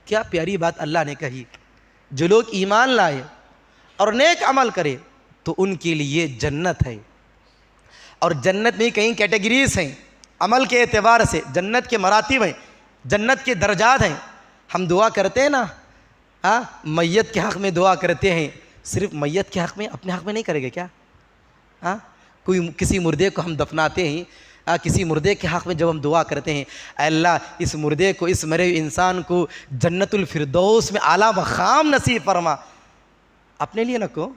کیا پیاری بات اللہ نے کہی، جو لوگ ایمان لائے اور نیک عمل کرے تو ان کے لیے جنت ہے، اور جنت میں کئی کیٹیگریز ہیں، عمل کے اعتبار سے جنت کے مراتب ہیں، جنت کے درجات ہیں۔ ہم دعا کرتے ہیں نا، میت کے حق میں دعا کرتے ہیں، صرف میت کے حق میں، اپنے حق میں نہیں کرے گا کیا؟ کسی مردے کو ہم دفناتے ہیں، کسی مردے کے حق میں جب ہم دعا کرتے ہیں اے اللہ اس مردے کو، اس مرے انسان کو جنت الفردوس میں اعلیٰ مقام نصیب فرما، اپنے لیے نہ کو،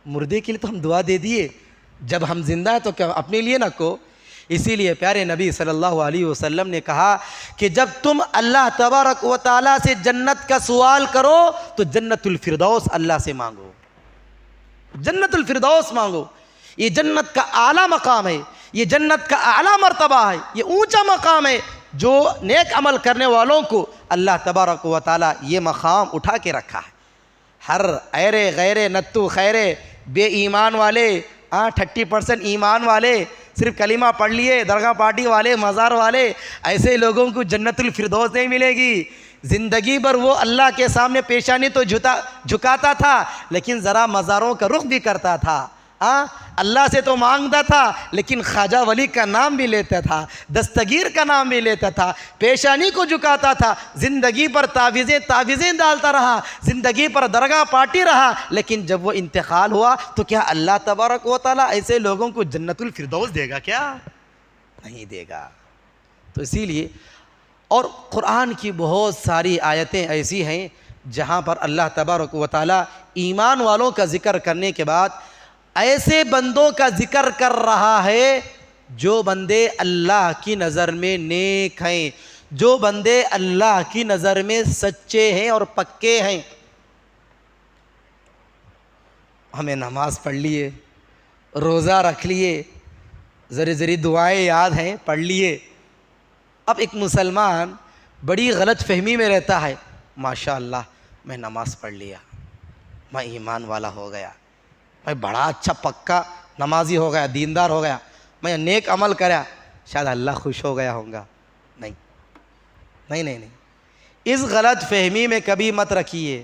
مردے کے لیے تو ہم دعا دے دیے، جب ہم زندہ ہیں تو کیا اپنے لیے نہ کو؟ اسی لیے پیارے نبی صلی اللہ علیہ وسلم نے کہا کہ جب تم اللہ تبارک و تعالیٰ سے جنت کا سوال کرو تو جنت الفردوس اللہ سے مانگو، جنت الفردوس مانگو۔ یہ جنت کا اعلیٰ مقام ہے، یہ جنت کا اعلیٰ مرتبہ ہے، یہ اونچا مقام ہے جو نیک عمل کرنے والوں کو اللہ تبارک و تعالیٰ یہ مقام اٹھا کے رکھا ہے۔ ہر ایرے غیرے نتو خیرے بے ایمان والے، 30% ایمان والے، صرف کلمہ پڑھ لیے، درگاہ پارٹی والے، مزار والے، ایسے لوگوں کو جنت الفردوس نہیں ملے گی۔ زندگی بھر وہ اللہ کے سامنے پیشانی تو جھکاتا تھا لیکن ذرا مزاروں کا رخ بھی کرتا تھا، اللہ سے تو مانگتا تھا لیکن خواجہ ولی کا نام بھی لیتا تھا، دستگیر کا نام بھی لیتا تھا، پیشانی کو جھکاتا تھا، زندگی پر تعویذیں ڈالتا رہا، زندگی پر درگاہ پارٹی رہا، لیکن جب وہ انتقال ہوا تو کیا اللہ تبارک و تعالیٰ ایسے لوگوں کو جنت الفردوس دے گا؟ کیا نہیں دے گا؟ تو اسی لیے اور قرآن کی بہت ساری آیتیں ایسی ہیں جہاں پر اللہ تبارک و تعالیٰ ایمان والوں کا ذکر کرنے کے بعد ایسے بندوں کا ذکر کر رہا ہے جو بندے اللہ کی نظر میں نیک ہیں، جو بندے اللہ کی نظر میں سچے ہیں اور پکے ہیں۔ ہمیں نماز پڑھ لیے، روزہ رکھ لیے، ذری دعائیں یاد ہیں پڑھ لیے۔ اب ایک مسلمان بڑی غلط فہمی میں رہتا ہے، ماشاءاللہ میں نماز پڑھ لیا، میں ایمان والا ہو گیا، میں بڑا اچھا پکا نمازی ہو گیا، دیندار ہو گیا، میں نیک عمل کریا، شاید اللہ خوش ہو گیا ہوگا۔ نہیں، اس غلط فہمی میں کبھی مت رکھیے،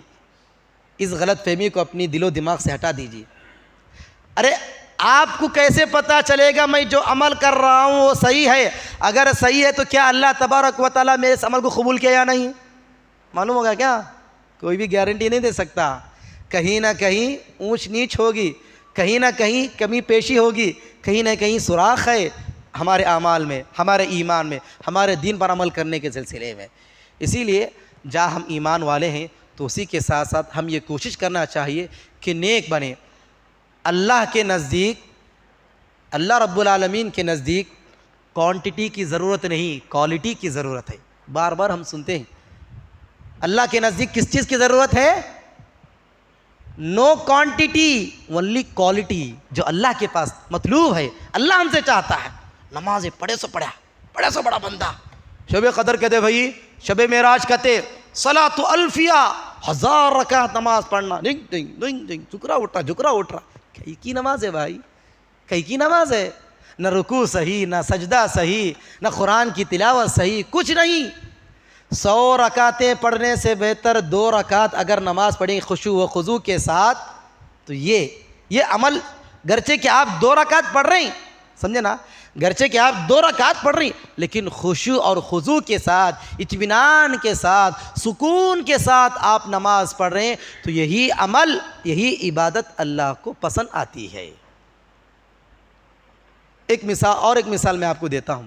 اس غلط فہمی کو اپنی دل و دماغ سے ہٹا دیجیے۔ ارے آپ کو کیسے پتا چلے گا میں جو عمل کر رہا ہوں وہ صحیح ہے؟ اگر صحیح ہے تو کیا اللہ تبارک و تعالیٰ میرے اس عمل کو قبول کیا یا نہیں؟ معلوم ہوگا کیا؟ کوئی بھی گارنٹی نہیں دے سکتا، کہیں نہ کہیں اونچ نیچ ہوگی، کہیں نہ کہیں کمی پیشی ہوگی، کہیں نہ کہیں سوراخ ہے ہمارے اعمال میں، ہمارے ایمان میں، ہمارے دین پر عمل کرنے کے سلسلے میں۔ اسی لیے جہاں ہم ایمان والے ہیں تو اسی کے ساتھ ساتھ ہم یہ کوشش کرنا چاہیے کہ نیک بنیں۔ اللہ کے نزدیک، اللہ رب العالمین کے نزدیک کوانٹٹی کی ضرورت نہیں، کوالٹی کی ضرورت ہے۔ بار بار ہم سنتے ہیں اللہ کے نزدیک کس چیز کی ضرورت ہے؟ نو کوانٹٹی اونلی کوالٹی۔ جو اللہ کے پاس مطلوب ہے، اللہ ہم سے چاہتا ہے نماز پڑھے سو پڑھا، بڑے سو بڑا بندہ، شب قدر کہتے بھائی، شب معراج کہتے، صلاۃ الفیہ، 1000 رکعت نماز پڑھنا، جھکرا اٹھ رہا، کئی کی نماز ہے بھائی؟ کئی کی نماز ہے؟ نہ رکوع صحیح، نہ سجدہ صحیح، نہ قرآن کی تلاوت صحیح، کچھ نہیں۔ 100 رکعتیں پڑھنے سے بہتر 2 رکعت اگر نماز پڑھیں خشوع و خضوع کے ساتھ تو یہ عمل، گرچہ کہ آپ 2 رکعت پڑھ رہے ہیں، سمجھے نا، گرچہ کہ آپ 2 رکعت پڑھ رہے ہیں لیکن خشوع اور خضوع کے ساتھ، اطمینان کے ساتھ، سکون کے ساتھ آپ نماز پڑھ رہے ہیں تو یہی عمل، یہی عبادت اللہ کو پسند آتی ہے۔ ایک مثال میں آپ کو دیتا ہوں۔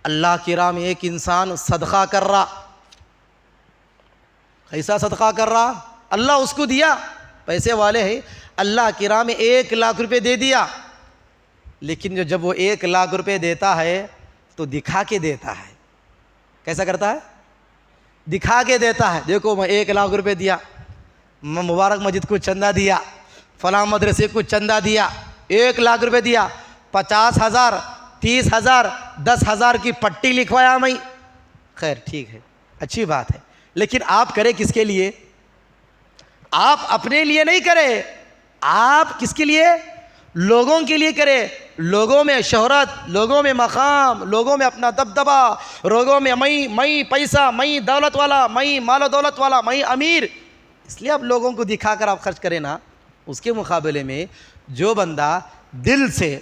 اللہ کی راہ میں ایک انسان صدقہ کر رہا، ایسا صدقہ کر رہا، اللہ اس کو دیا، پیسے والے ہیں، اللہ کی راہ میں 1 لاکھ روپے دے دیا، لیکن جب وہ 1 لاکھ روپے دیتا ہے تو دکھا کے دیتا ہے۔ کیسا کرتا ہے؟ دکھا کے دیتا ہے، دیکھو میں 1 لاکھ روپے دیا، میں مبارک مسجد کو چندہ دیا، فلاں مدرسے کو چندہ دیا، 1 لاکھ روپے دیا، 50,000 30,000 10,000 کی پٹی لکھوایا میں۔ خیر ٹھیک ہے، اچھی بات ہے، لیکن آپ کرے کس کے لیے؟ آپ اپنے لیے نہیں کرے، آپ کس کے لیے؟ لوگوں کے لیے کرے۔ لوگوں میں شہرت، لوگوں میں مقام، لوگوں میں اپنا دبدبا، لوگوں میں میں پیسہ، میں دولت والا، میں مال و دولت والا، میں امیر، اس لیے آپ لوگوں کو دکھا کر آپ خرچ کریں نا۔ اس کے مقابلے میں جو بندہ دل سے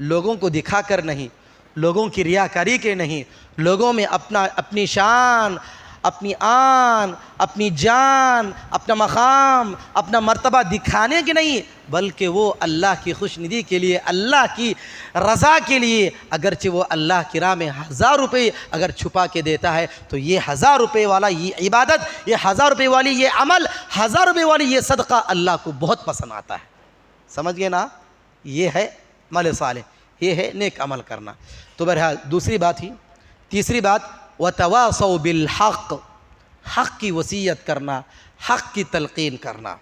لوگوں کو دکھا کر نہیں، لوگوں کی ریاکاری کے نہیں، لوگوں میں اپنی شان، اپنی آن، اپنی جان، اپنا مقام، اپنا مرتبہ دکھانے کے نہیں، بلکہ وہ اللہ کی خوشندی کے لیے، اللہ کی رضا کے لیے، اگرچہ وہ اللہ کی راہ میں 1000 روپے اگر چھپا کے دیتا ہے تو یہ 1000 روپے والا یہ عبادت، یہ 1000 روپے والی یہ عمل، 1000 روپے والی یہ صدقہ اللہ کو بہت پسند آتا ہے۔ سمجھ گئے نا؟ یہ ہے عمل صالح، یہ ہے نیک عمل کرنا۔ تو بہرحال دوسری بات ہی، تیسری بات، وَتَوَاصَوْا بِالْحَقِّ، حق کی وصیت کرنا، حق کی تلقین کرنا۔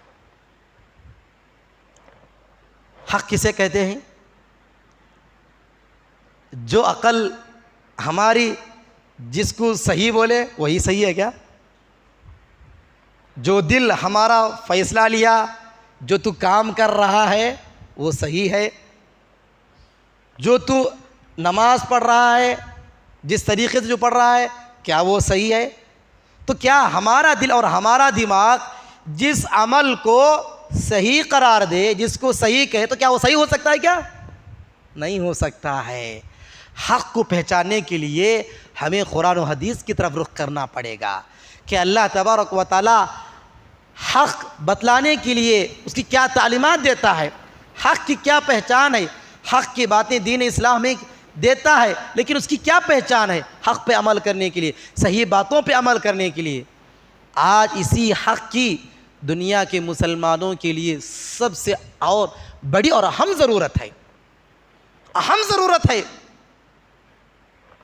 حق کسے کہتے ہیں؟ جو عقل ہماری جس کو صحیح بولے وہی صحیح ہے کیا؟ جو دل ہمارا فیصلہ لیا، جو تو کام کر رہا ہے وہ صحیح ہے؟ جو تو نماز پڑھ رہا ہے جس طریقے سے جو پڑھ رہا ہے کیا وہ صحیح ہے؟ تو کیا ہمارا دل اور ہمارا دماغ جس عمل کو صحیح قرار دے, جس کو صحیح کہے, تو کیا وہ صحیح ہو سکتا ہے؟ کیا نہیں ہو سکتا ہے. حق کو پہچاننے کے لیے ہمیں قرآن و حدیث کی طرف رخ کرنا پڑے گا کہ اللہ تبارک و تعالی حق بتلانے کے لیے اس کی کیا تعلیمات دیتا ہے, حق کی کیا پہچان ہے. حق کی باتیں دین اسلام میں دیتا ہے, لیکن اس کی کیا پہچان ہے حق پہ عمل کرنے کے لیے, صحیح باتوں پہ عمل کرنے کے لیے. آج اسی حق کی دنیا کے مسلمانوں کے لیے سب سے اور بڑی اور اہم ضرورت ہے, اہم ضرورت ہے.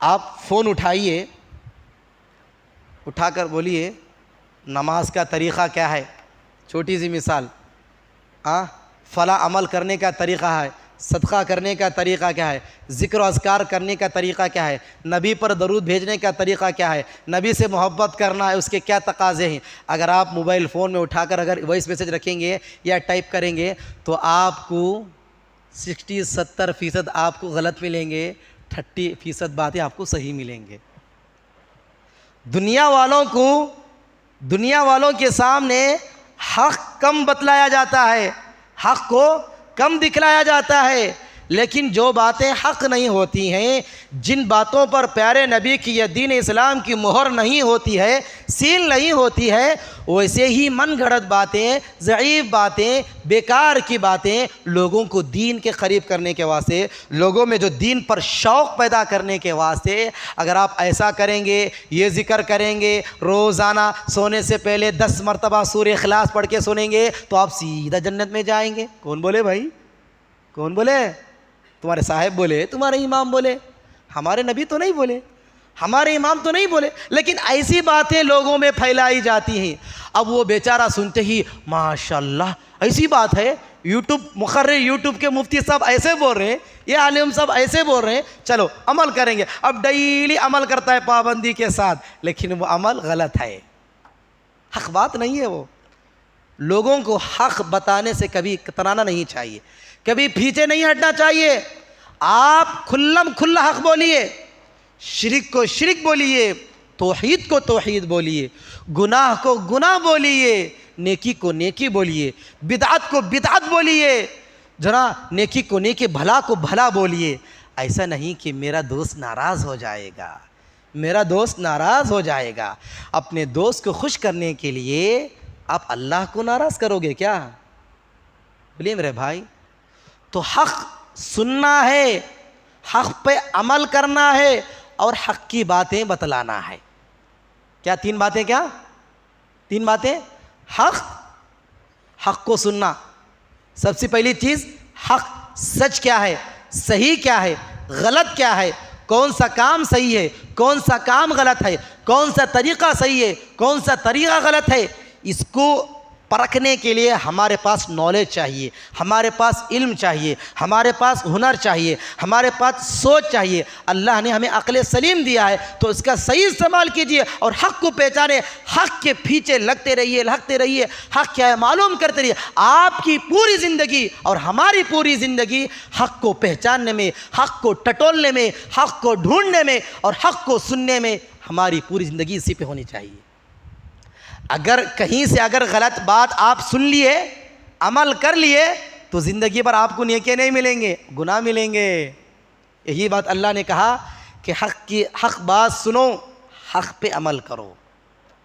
آپ فون اٹھائیے, اٹھا کر بولیے نماز کا طریقہ کیا ہے, چھوٹی سی مثال, فلاں عمل کرنے کا طریقہ ہے, صدقہ کرنے کا طریقہ کیا ہے, ذکر و اذکار کرنے کا طریقہ کیا ہے, نبی پر درود بھیجنے کا طریقہ کیا ہے, نبی سے محبت کرنا ہے اس کے کیا تقاضے ہیں. اگر آپ موبائل فون میں اٹھا کر اگر وائس میسج رکھیں گے یا ٹائپ کریں گے تو آپ کو 60-70% آپ کو غلط ملیں گے, 30% باتیں آپ کو صحیح ملیں گے. دنیا والوں کے سامنے حق کم بتلایا جاتا ہے, حق کو کم دکھلایا جاتا ہے, لیکن جو باتیں حق نہیں ہوتی ہیں, جن باتوں پر پیارے نبی کی یا دین اسلام کی مہر نہیں ہوتی ہے, سیل نہیں ہوتی ہے, ویسے ہی من گھڑت باتیں, ضعیف باتیں, بیکار کی باتیں لوگوں کو دین کے قریب کرنے کے واسطے, لوگوں میں جو دین پر شوق پیدا کرنے کے واسطے, اگر آپ ایسا کریں گے, یہ ذکر کریں گے, روزانہ سونے سے پہلے 10 مرتبہ سورہ اخلاص پڑھ کے سنیں گے, تو آپ سیدھا جنت میں جائیں گے. کون بولے بھائی, کون بولے؟ تمہارے صاحب بولے, تمہارے امام بولے, ہمارے نبی تو نہیں بولے, ہمارے امام تو نہیں بولے. لیکن ایسی باتیں لوگوں میں پھیلائی جاتی ہیں. اب وہ بیچارہ سنتے ہی ماشاءاللہ ایسی بات ہے, مقرر یوٹیوب کے مفتی صاحب ایسے بول رہے ہیں, یہ عالم صاحب ایسے بول رہے ہیں, چلو عمل کریں گے. اب ڈیلی عمل کرتا ہے پابندی کے ساتھ, لیکن وہ عمل غلط ہے, حق بات نہیں ہے. وہ لوگوں کو حق بتانے سے کبھی کترانا نہیں چاہیے, کبھی پیچھے نہیں ہٹنا چاہیے. آپ کھلم کھلا حق بولیے, شرک کو شرک بولیے, توحید کو توحید بولیے, گناہ کو گناہ بولیے, نیکی کو نیکی بولیے, بدعت کو بدعت بولیے, ذرا نیکی کو نیکی, بھلا کو بھلا بولیے. ایسا نہیں کہ میرا دوست ناراض ہو جائے گا, میرا دوست ناراض ہو جائے گا. اپنے دوست کو خوش کرنے کے لیے آپ اللہ کو ناراض کرو گے کیا؟ بولیے میرے بھائی. تو حق سننا ہے, حق پہ عمل کرنا ہے, اور حق کی باتیں بتلانا ہے. کیا 3 باتیں؟ کیا 3 باتیں؟ حق کو سننا, سب سے پہلی چیز حق سچ کیا ہے, صحیح کیا ہے, غلط کیا ہے, کون سا کام صحیح ہے, کون سا کام غلط ہے, کون سا طریقہ صحیح ہے, کون سا طریقہ غلط ہے. اس کو پرکھنے کے لیے ہمارے پاس نالج چاہیے, ہمارے پاس علم چاہیے, ہمارے پاس ہنر چاہیے, ہمارے پاس سوچ چاہیے. اللہ نے ہمیں عقل سلیم دیا ہے, تو اس کا صحیح استعمال کیجیے اور حق کو پہچانے. حق کے پیچھے لگتے رہیے, حق کیا ہے معلوم کرتے رہیے. آپ کی پوری زندگی اور ہماری پوری زندگی حق کو پہچاننے میں, حق کو ٹٹولنے میں, حق کو ڈھونڈنے میں اور حق کو سننے میں ہماری پوری زندگی اسی پہ ہونی چاہیے. اگر کہیں سے اگر غلط بات آپ سن لیے, عمل کر لیے, تو زندگی پر آپ کو نیکیاں نہیں ملیں گے, گناہ ملیں گے. یہی بات اللہ نے کہا کہ حق بات سنو, حق پہ عمل کرو.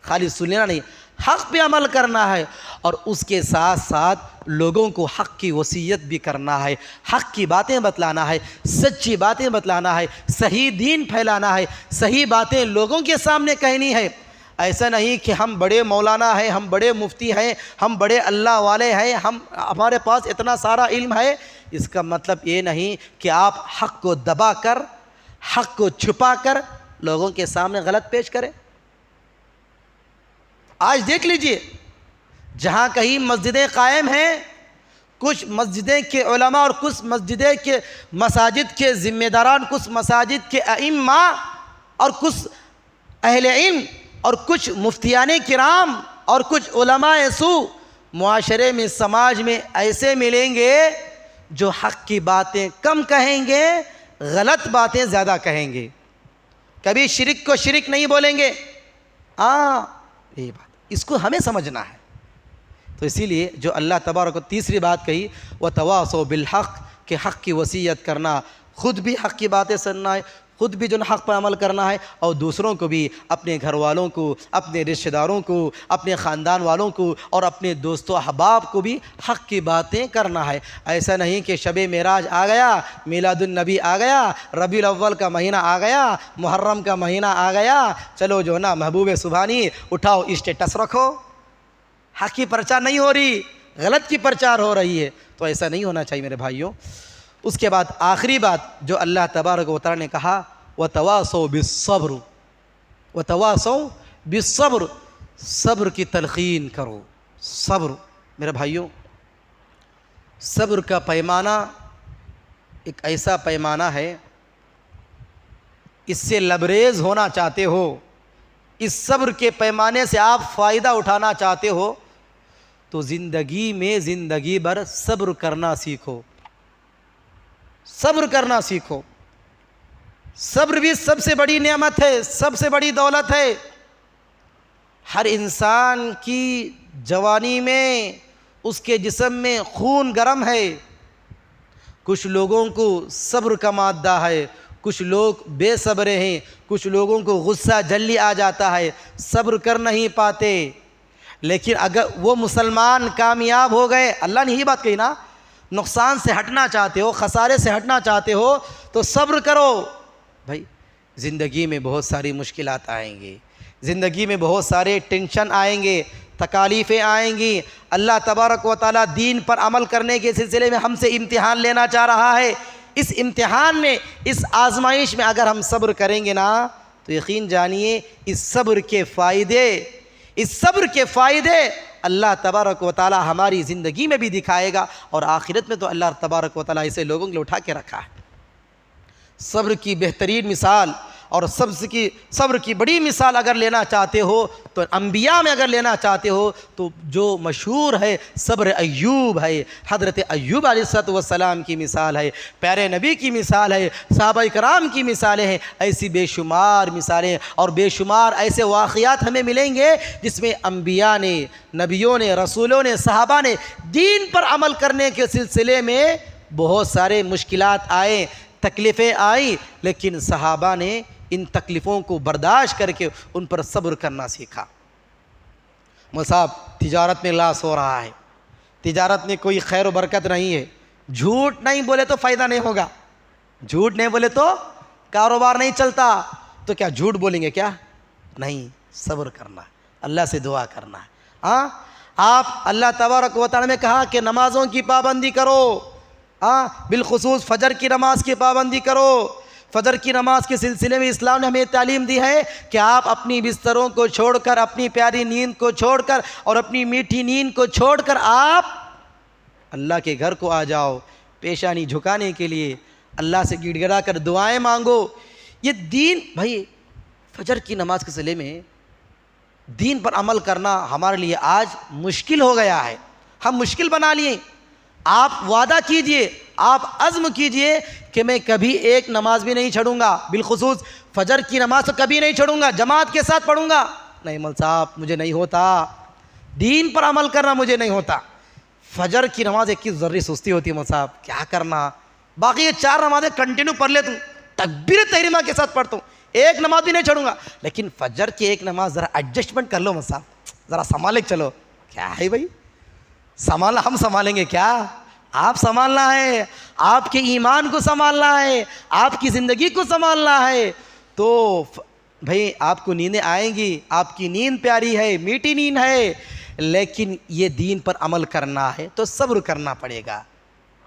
خالی سننا نہیں, حق پہ عمل کرنا ہے, اور اس کے ساتھ ساتھ لوگوں کو حق کی وصیت بھی کرنا ہے, حق کی باتیں بتلانا ہے, سچی باتیں بتلانا ہے, صحیح دین پھیلانا ہے, صحیح باتیں لوگوں کے سامنے کہنی ہے. ایسا نہیں کہ ہم بڑے مولانا ہیں, ہم بڑے مفتی ہیں, ہم بڑے اللہ والے ہیں, ہمارے پاس اتنا سارا علم ہے. اس کا مطلب یہ نہیں کہ آپ حق کو دبا کر, حق کو چھپا کر لوگوں کے سامنے غلط پیش کریں. آج دیکھ لیجئے, جہاں کہیں مسجدیں قائم ہیں, کچھ مسجدیں کے علماء اور کچھ مساجد کے ذمہ داران, کچھ مساجد کے ائمہ اور کچھ اہل علم اور کچھ مفتیان کرام اور کچھ علماء سو معاشرے میں, سماج میں ایسے ملیں گے جو حق کی باتیں کم کہیں گے, غلط باتیں زیادہ کہیں گے. کبھی شرک کو شرک نہیں بولیں گے. یہ بات اس کو ہمیں سمجھنا ہے. تو اسی لیے جو اللہ تبارک و تیسری بات کہی وتواصوا بالحق کہ حق کی وصیت کرنا، خود بھی حق کی باتیں سننا ہے، خود بھی جو حق پر عمل کرنا ہے، اور دوسروں کو بھی، اپنے گھر والوں کو، اپنے رشتہ داروں کو، اپنے خاندان والوں کو اور اپنے دوست و احباب کو بھی حق کی باتیں کرنا ہے۔ ایسا نہیں کہ شب معراج آ گیا، میلاد النبی آ گیا، ربیع الاول کا مہینہ آ گیا، محرم کا مہینہ آ گیا، چلو جو نا محبوب سبحانی اٹھاؤ اسٹیٹس رکھو، حق کی پرچار نہیں ہو رہی، غلط کی پرچار ہو رہی ہے۔ تو ایسا نہیں ہونا چاہیے میرے بھائیوں۔ اس کے بعد آخری بات جو اللہ تبارک و تعالیٰ نے کہا وتواصوا بالصبر، وتواصوا بالصبر، صبر کی تلقین کرو۔ صبر میرے بھائیوں، صبر کا پیمانہ ایک ایسا پیمانہ ہے، اس سے لبریز ہونا چاہتے ہو، اس صبر کے پیمانے سے آپ فائدہ اٹھانا چاہتے ہو تو زندگی میں زندگی بھر صبر کرنا سیکھو، صبر کرنا سیکھو۔ صبر بھی سب سے بڑی نعمت ہے، سب سے بڑی دولت ہے۔ ہر انسان کی جوانی میں، اس کے جسم میں خون گرم ہے۔ کچھ لوگوں کو صبر کا مادہ ہے، کچھ لوگ بے صبرے ہیں، کچھ لوگوں کو غصہ جلدی آ جاتا ہے، صبر کر نہیں پاتے۔ لیکن اگر وہ مسلمان کامیاب ہو گئے، اللہ نے یہی بات کہی نا، نقصان سے ہٹنا چاہتے ہو، خسارے سے ہٹنا چاہتے ہو تو صبر کرو۔ بھائی زندگی میں بہت ساری مشکلات آئیں گی، زندگی میں بہت سارے ٹینشن آئیں گے، تکالیفیں آئیں گی۔ اللہ تبارک و تعالیٰ دین پر عمل کرنے کے سلسلے میں ہم سے امتحان لینا چاہ رہا ہے۔ اس امتحان میں، اس آزمائش میں اگر ہم صبر کریں گے نا تو یقین جانیے اس صبر کے فائدے، اس صبر کے فائدے اللہ تبارک و تعالیٰ ہماری زندگی میں بھی دکھائے گا، اور آخرت میں تو اللہ تبارک و تعالیٰ اسے لوگوں کے لیے اٹھا کے رکھا ہے۔ صبر کی بہترین مثال اور صبر کی بڑی مثال اگر لینا چاہتے ہو تو انبیاء میں اگر لینا چاہتے ہو تو جو مشہور ہے صبر ایوب ہے۔ حضرت ایوب علیہ السلام کی مثال ہے، پیارے نبی کی مثال ہے، صحابہ کرام کی مثالیں ہیں، ایسی بے شمار مثالیں اور بے شمار ایسے واقعات ہمیں ملیں گے جس میں انبیاء نے، نبیوں نے، رسولوں نے، صحابہ نے دین پر عمل کرنے کے سلسلے میں بہت سارے مشکلات آئے، تکلیفیں آئیں، لیکن صحابہ نے ان تکلیفوں کو برداشت کر کے ان پر صبر کرنا سیکھا۔ صاحب تجارت میں لاس ہو رہا ہے، تجارت میں کوئی خیر و برکت نہیں ہے، جھوٹ نہیں بولے تو فائدہ نہیں ہوگا، جھوٹ نہیں بولے تو کاروبار نہیں چلتا، تو کیا جھوٹ بولیں گے کیا؟ نہیں، صبر کرنا ہے، اللہ سے دعا کرنا ہے۔ ہاں آپ اللہ تبارک و تعالیٰ نے کہا کہ نمازوں کی پابندی کرو، بالخصوص فجر کی نماز کی پابندی کرو۔ فجر کی نماز کے سلسلے میں اسلام نے ہمیں تعلیم دی ہے کہ آپ اپنی بستروں کو چھوڑ کر، اپنی پیاری نیند کو چھوڑ کر اور اپنی میٹھی نیند کو چھوڑ کر آپ اللہ کے گھر کو آ جاؤ، پیشانی جھکانے کے لیے اللہ سے گڑ گڑا کر دعائیں مانگو۔ یہ دین، بھائی فجر کی نماز کے سلسلے میں دین پر عمل کرنا ہمارے لیے آج مشکل ہو گیا ہے، ہم مشکل بنا لیے۔ آپ وعدہ کیجئے، آپ عزم کیجئے کہ میں کبھی ایک نماز بھی نہیں چھوڑوں گا، بالخصوص فجر کی نماز تو کبھی نہیں چھوڑوں گا، جماعت کے ساتھ پڑھوں گا۔ نہیں مول صاحب مجھے نہیں ہوتا، دین پر عمل کرنا مجھے نہیں ہوتا۔ فجر کی نماز ایک کی ذری سستی ہوتی ہے مول صاحب، کیا کرنا، باقی یہ 4 نمازیں کنٹینیو پڑھ لیتا ہوں، تکبیر تحریمہ کے ساتھ پڑھتا ہوں، ایک نماز بھی نہیں چھوڑوں گا، لیکن فجر کی ایک نماز ذرا ایڈجسٹمنٹ کر لو مول صاحب، ذرا سنبھال کے چلو۔ کیا ہے بھائی، سنبھالنا ہم سنبھالیں گے کیا؟ آپ سنبھالنا ہے، آپ کے ایمان کو سنبھالنا ہے، آپ کی زندگی کو سنبھالنا ہے۔ تو بھائی آپ کو نیندیں آئیں گی، آپ کی نیند پیاری ہے، میٹھی نیند ہے، لیکن یہ دین پر عمل کرنا ہے تو صبر کرنا پڑے گا،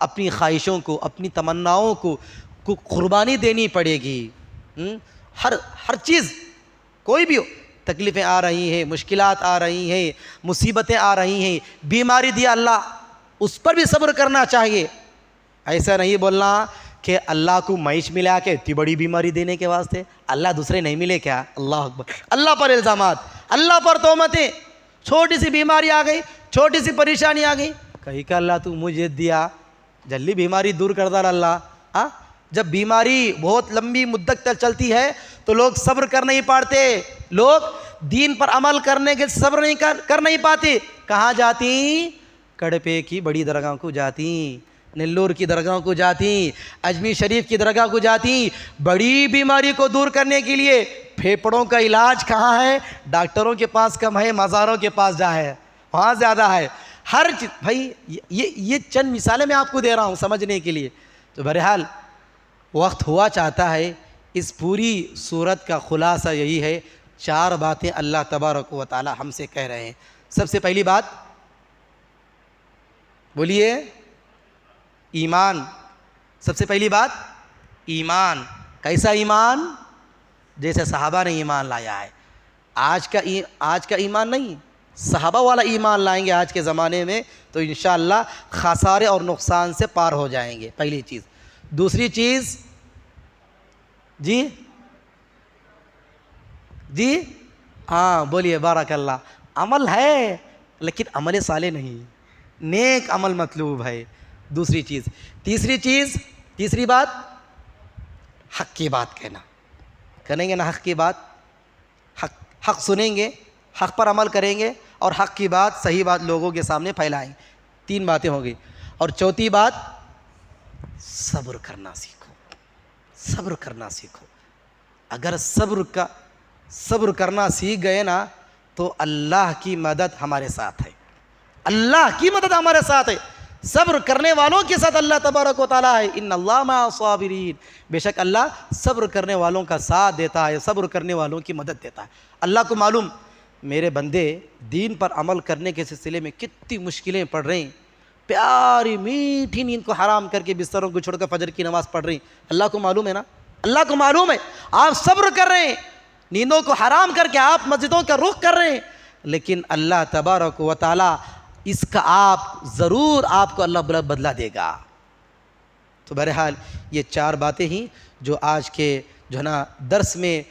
اپنی خواہشوں کو، اپنی تمناؤں کو قربانی دینی پڑے گی۔ ہر چیز کوئی بھی ہو، تکلیفیں آ رہی ہیں، مشکلات آ رہی ہیں، مصیبتیں آ رہی ہیں، بیماری دیا اللہ، اس پر بھی صبر کرنا چاہیے۔ ایسا نہیں بولنا کہ اللہ کو معیش ملا کے اتنی بڑی بیماری دینے کے واسطے، اللہ دوسرے نہیں ملے کیا؟ اللہ اکبر، اللہ پر الزامات، اللہ پر تہمتیں، چھوٹی سی بیماری آ گئی، چھوٹی سی پریشانی آ گئی، کہیں کہ اللہ تو مجھے دیا، جلدی بیماری دور کر دار اللہ۔ جب بیماری بہت لمبی مدت تک چلتی ہے تو لوگ صبر کر نہیں پاتے، لوگ دین پر عمل کرنے کے صبر نہیں کر نہیں پاتی، کہاں جاتی؟ کڑپے کی بڑی درگاہ کو جاتی، نلور کی درگاہ کو جاتی، اجمیر شریف کی درگاہ کو جاتی، بڑی بیماری کو دور کرنے کے لیے۔ پھیپھڑوں کا علاج کہاں ہے؟ ڈاکٹروں کے پاس کم ہے، مزاروں کے پاس جا ہے، وہاں زیادہ ہے ہر چیز۔ بھائی یہ چند مثالیں میں آپ کو دے رہا ہوں سمجھنے کے لیے۔ تو بہرحال وقت ہوا چاہتا ہے، اس پوری صورت کا خلاصہ یہی ہے، 4 باتیں اللہ تبارک و تعالی ہم سے کہہ رہے ہیں۔ سب سے پہلی بات بولیے، ایمان۔ سب سے پہلی بات ایمان۔ کیسا ایمان؟ جیسے صحابہ نے ایمان لایا ہے۔ آج کا ایمان نہیں، صحابہ والا ایمان لائیں گے آج کے زمانے میں تو انشاءاللہ خسارے اور نقصان سے پار ہو جائیں گے، پہلی چیز۔ دوسری چیز جی ہاں بولیے، بارک اللہ۔ عمل ہے لیکن عمل صالح نہیں، نیک عمل مطلوب ہے، دوسری چیز۔ تیسری بات حق کی بات کہنا، کریں گے نا حق کی بات، حق سنیں گے، حق پر عمل کریں گے اور حق کی بات، صحیح بات لوگوں کے سامنے پھیلائیں گے۔ 3 باتیں ہو گئی۔ اور چوتھی بات صبر کرنا سیکھو، صبر کرنا سیکھو۔ اگر صبر کرنا سیکھ گئے نا تو اللہ کی مدد ہمارے ساتھ ہے، اللہ کی مدد ہمارے ساتھ ہے۔ صبر کرنے والوں کے ساتھ اللہ تبارک و تعالیٰ ہے، ان اللہ مع الصابرین، بے شک اللہ صبر کرنے والوں کا ساتھ دیتا ہے، صبر کرنے والوں کی مدد دیتا ہے۔ اللہ کو معلوم میرے بندے دین پر عمل کرنے کے سلسلے میں کتنی مشکلیں پڑ رہی ہیں، پیاری میٹھی نیند کو حرام کر کے بستروں کو چھوڑ کر فجر کی نماز پڑھ رہی ہیں۔ اللہ کو معلوم ہے نا، اللہ کو معلوم ہے آپ صبر کر رہے ہیں، نیندوں کو حرام کر کے آپ مسجدوں کا رخ کر رہے ہیں، لیکن اللہ تبارک و تعالیٰ اس کا ضرور آپ کو اللہ بدلہ دے گا۔ تو بہرحال یہ 4 باتیں ہی جو آج کے جو ہے نا درس میں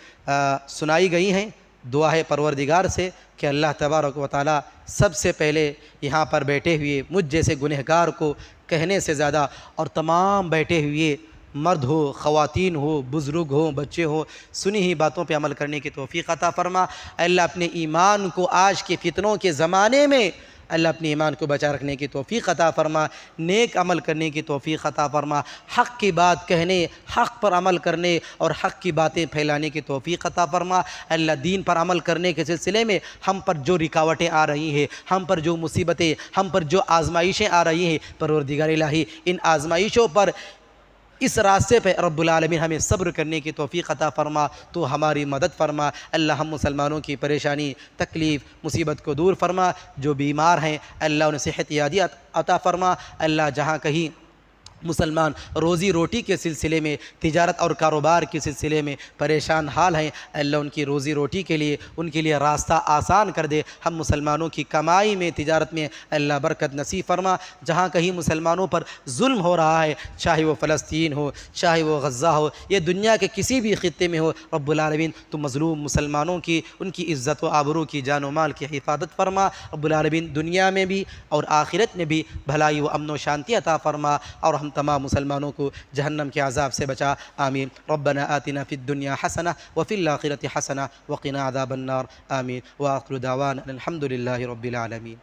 سنائی گئی ہیں۔ دعا ہے پروردگار سے کہ اللہ تبارک و تعالیٰ سب سے پہلے یہاں پر بیٹھے ہوئے مجھ جیسے گنہگار کو کہنے سے زیادہ، اور تمام بیٹھے ہوئے مرد ہو، خواتین ہو، بزرگ ہوں، بچے ہوں، سنی ہی باتوں پہ عمل کرنے کی توفیق عطا فرما۔ اللہ اپنے ایمان کو آج کے فتنوں کے زمانے میں اللہ اپنے ایمان کو بچا رکھنے کی توفیق عطا فرما، نیک عمل کرنے کی توفیق عطا فرما، حق کی بات کہنے، حق پر عمل کرنے اور حق کی باتیں پھیلانے کی توفیق عطا فرما۔ اللہ دین پر عمل کرنے کے سلسلے میں ہم پر جو رکاوٹیں آ رہی ہیں، ہم پر جو مصیبتیں، ہم پر جو آزمائشیں آ رہی ہیں، پروردگار الہی ان آزمائشوں پر، اس راستے پہ رب العالمین ہمیں صبر کرنے کی توفیق عطا فرما، تو ہماری مدد فرما۔ اللہ ہم مسلمانوں کی پریشانی، تکلیف، مصیبت کو دور فرما، جو بیمار ہیں اللہ انہیں صحت یابی عطا فرما۔ اللہ جہاں کہیں مسلمان روزی روٹی کے سلسلے میں، تجارت اور کاروبار کے سلسلے میں پریشان حال ہیں، اللہ ان کی روزی روٹی کے لیے ان کے لیے راستہ آسان کر دے۔ ہم مسلمانوں کی کمائی میں، تجارت میں اللہ برکت نصیب فرما۔ جہاں کہیں مسلمانوں پر ظلم ہو رہا ہے، چاہے وہ فلسطین ہو، چاہے وہ غزہ ہو، یہ دنیا کے کسی بھی خطے میں ہو، رب العالمین تو مظلوم مسلمانوں کی، ان کی عزت و آبرو کی، جان و مال کی حفاظت فرما۔ رب العالمین دنیا میں بھی اور آخرت میں بھی بھلائی و امن و شانتی عطا فرما، اور ہم تمام مسلمانوں کو جہنم کے عذاب سے بچا، آمین۔ ربنا آتنا فی الدنیا حسنہ وفی الآخرۃ حسنہ وقنا عذاب النار، آمین۔ وآخر دعوانا الحمد للہ رب العالمین۔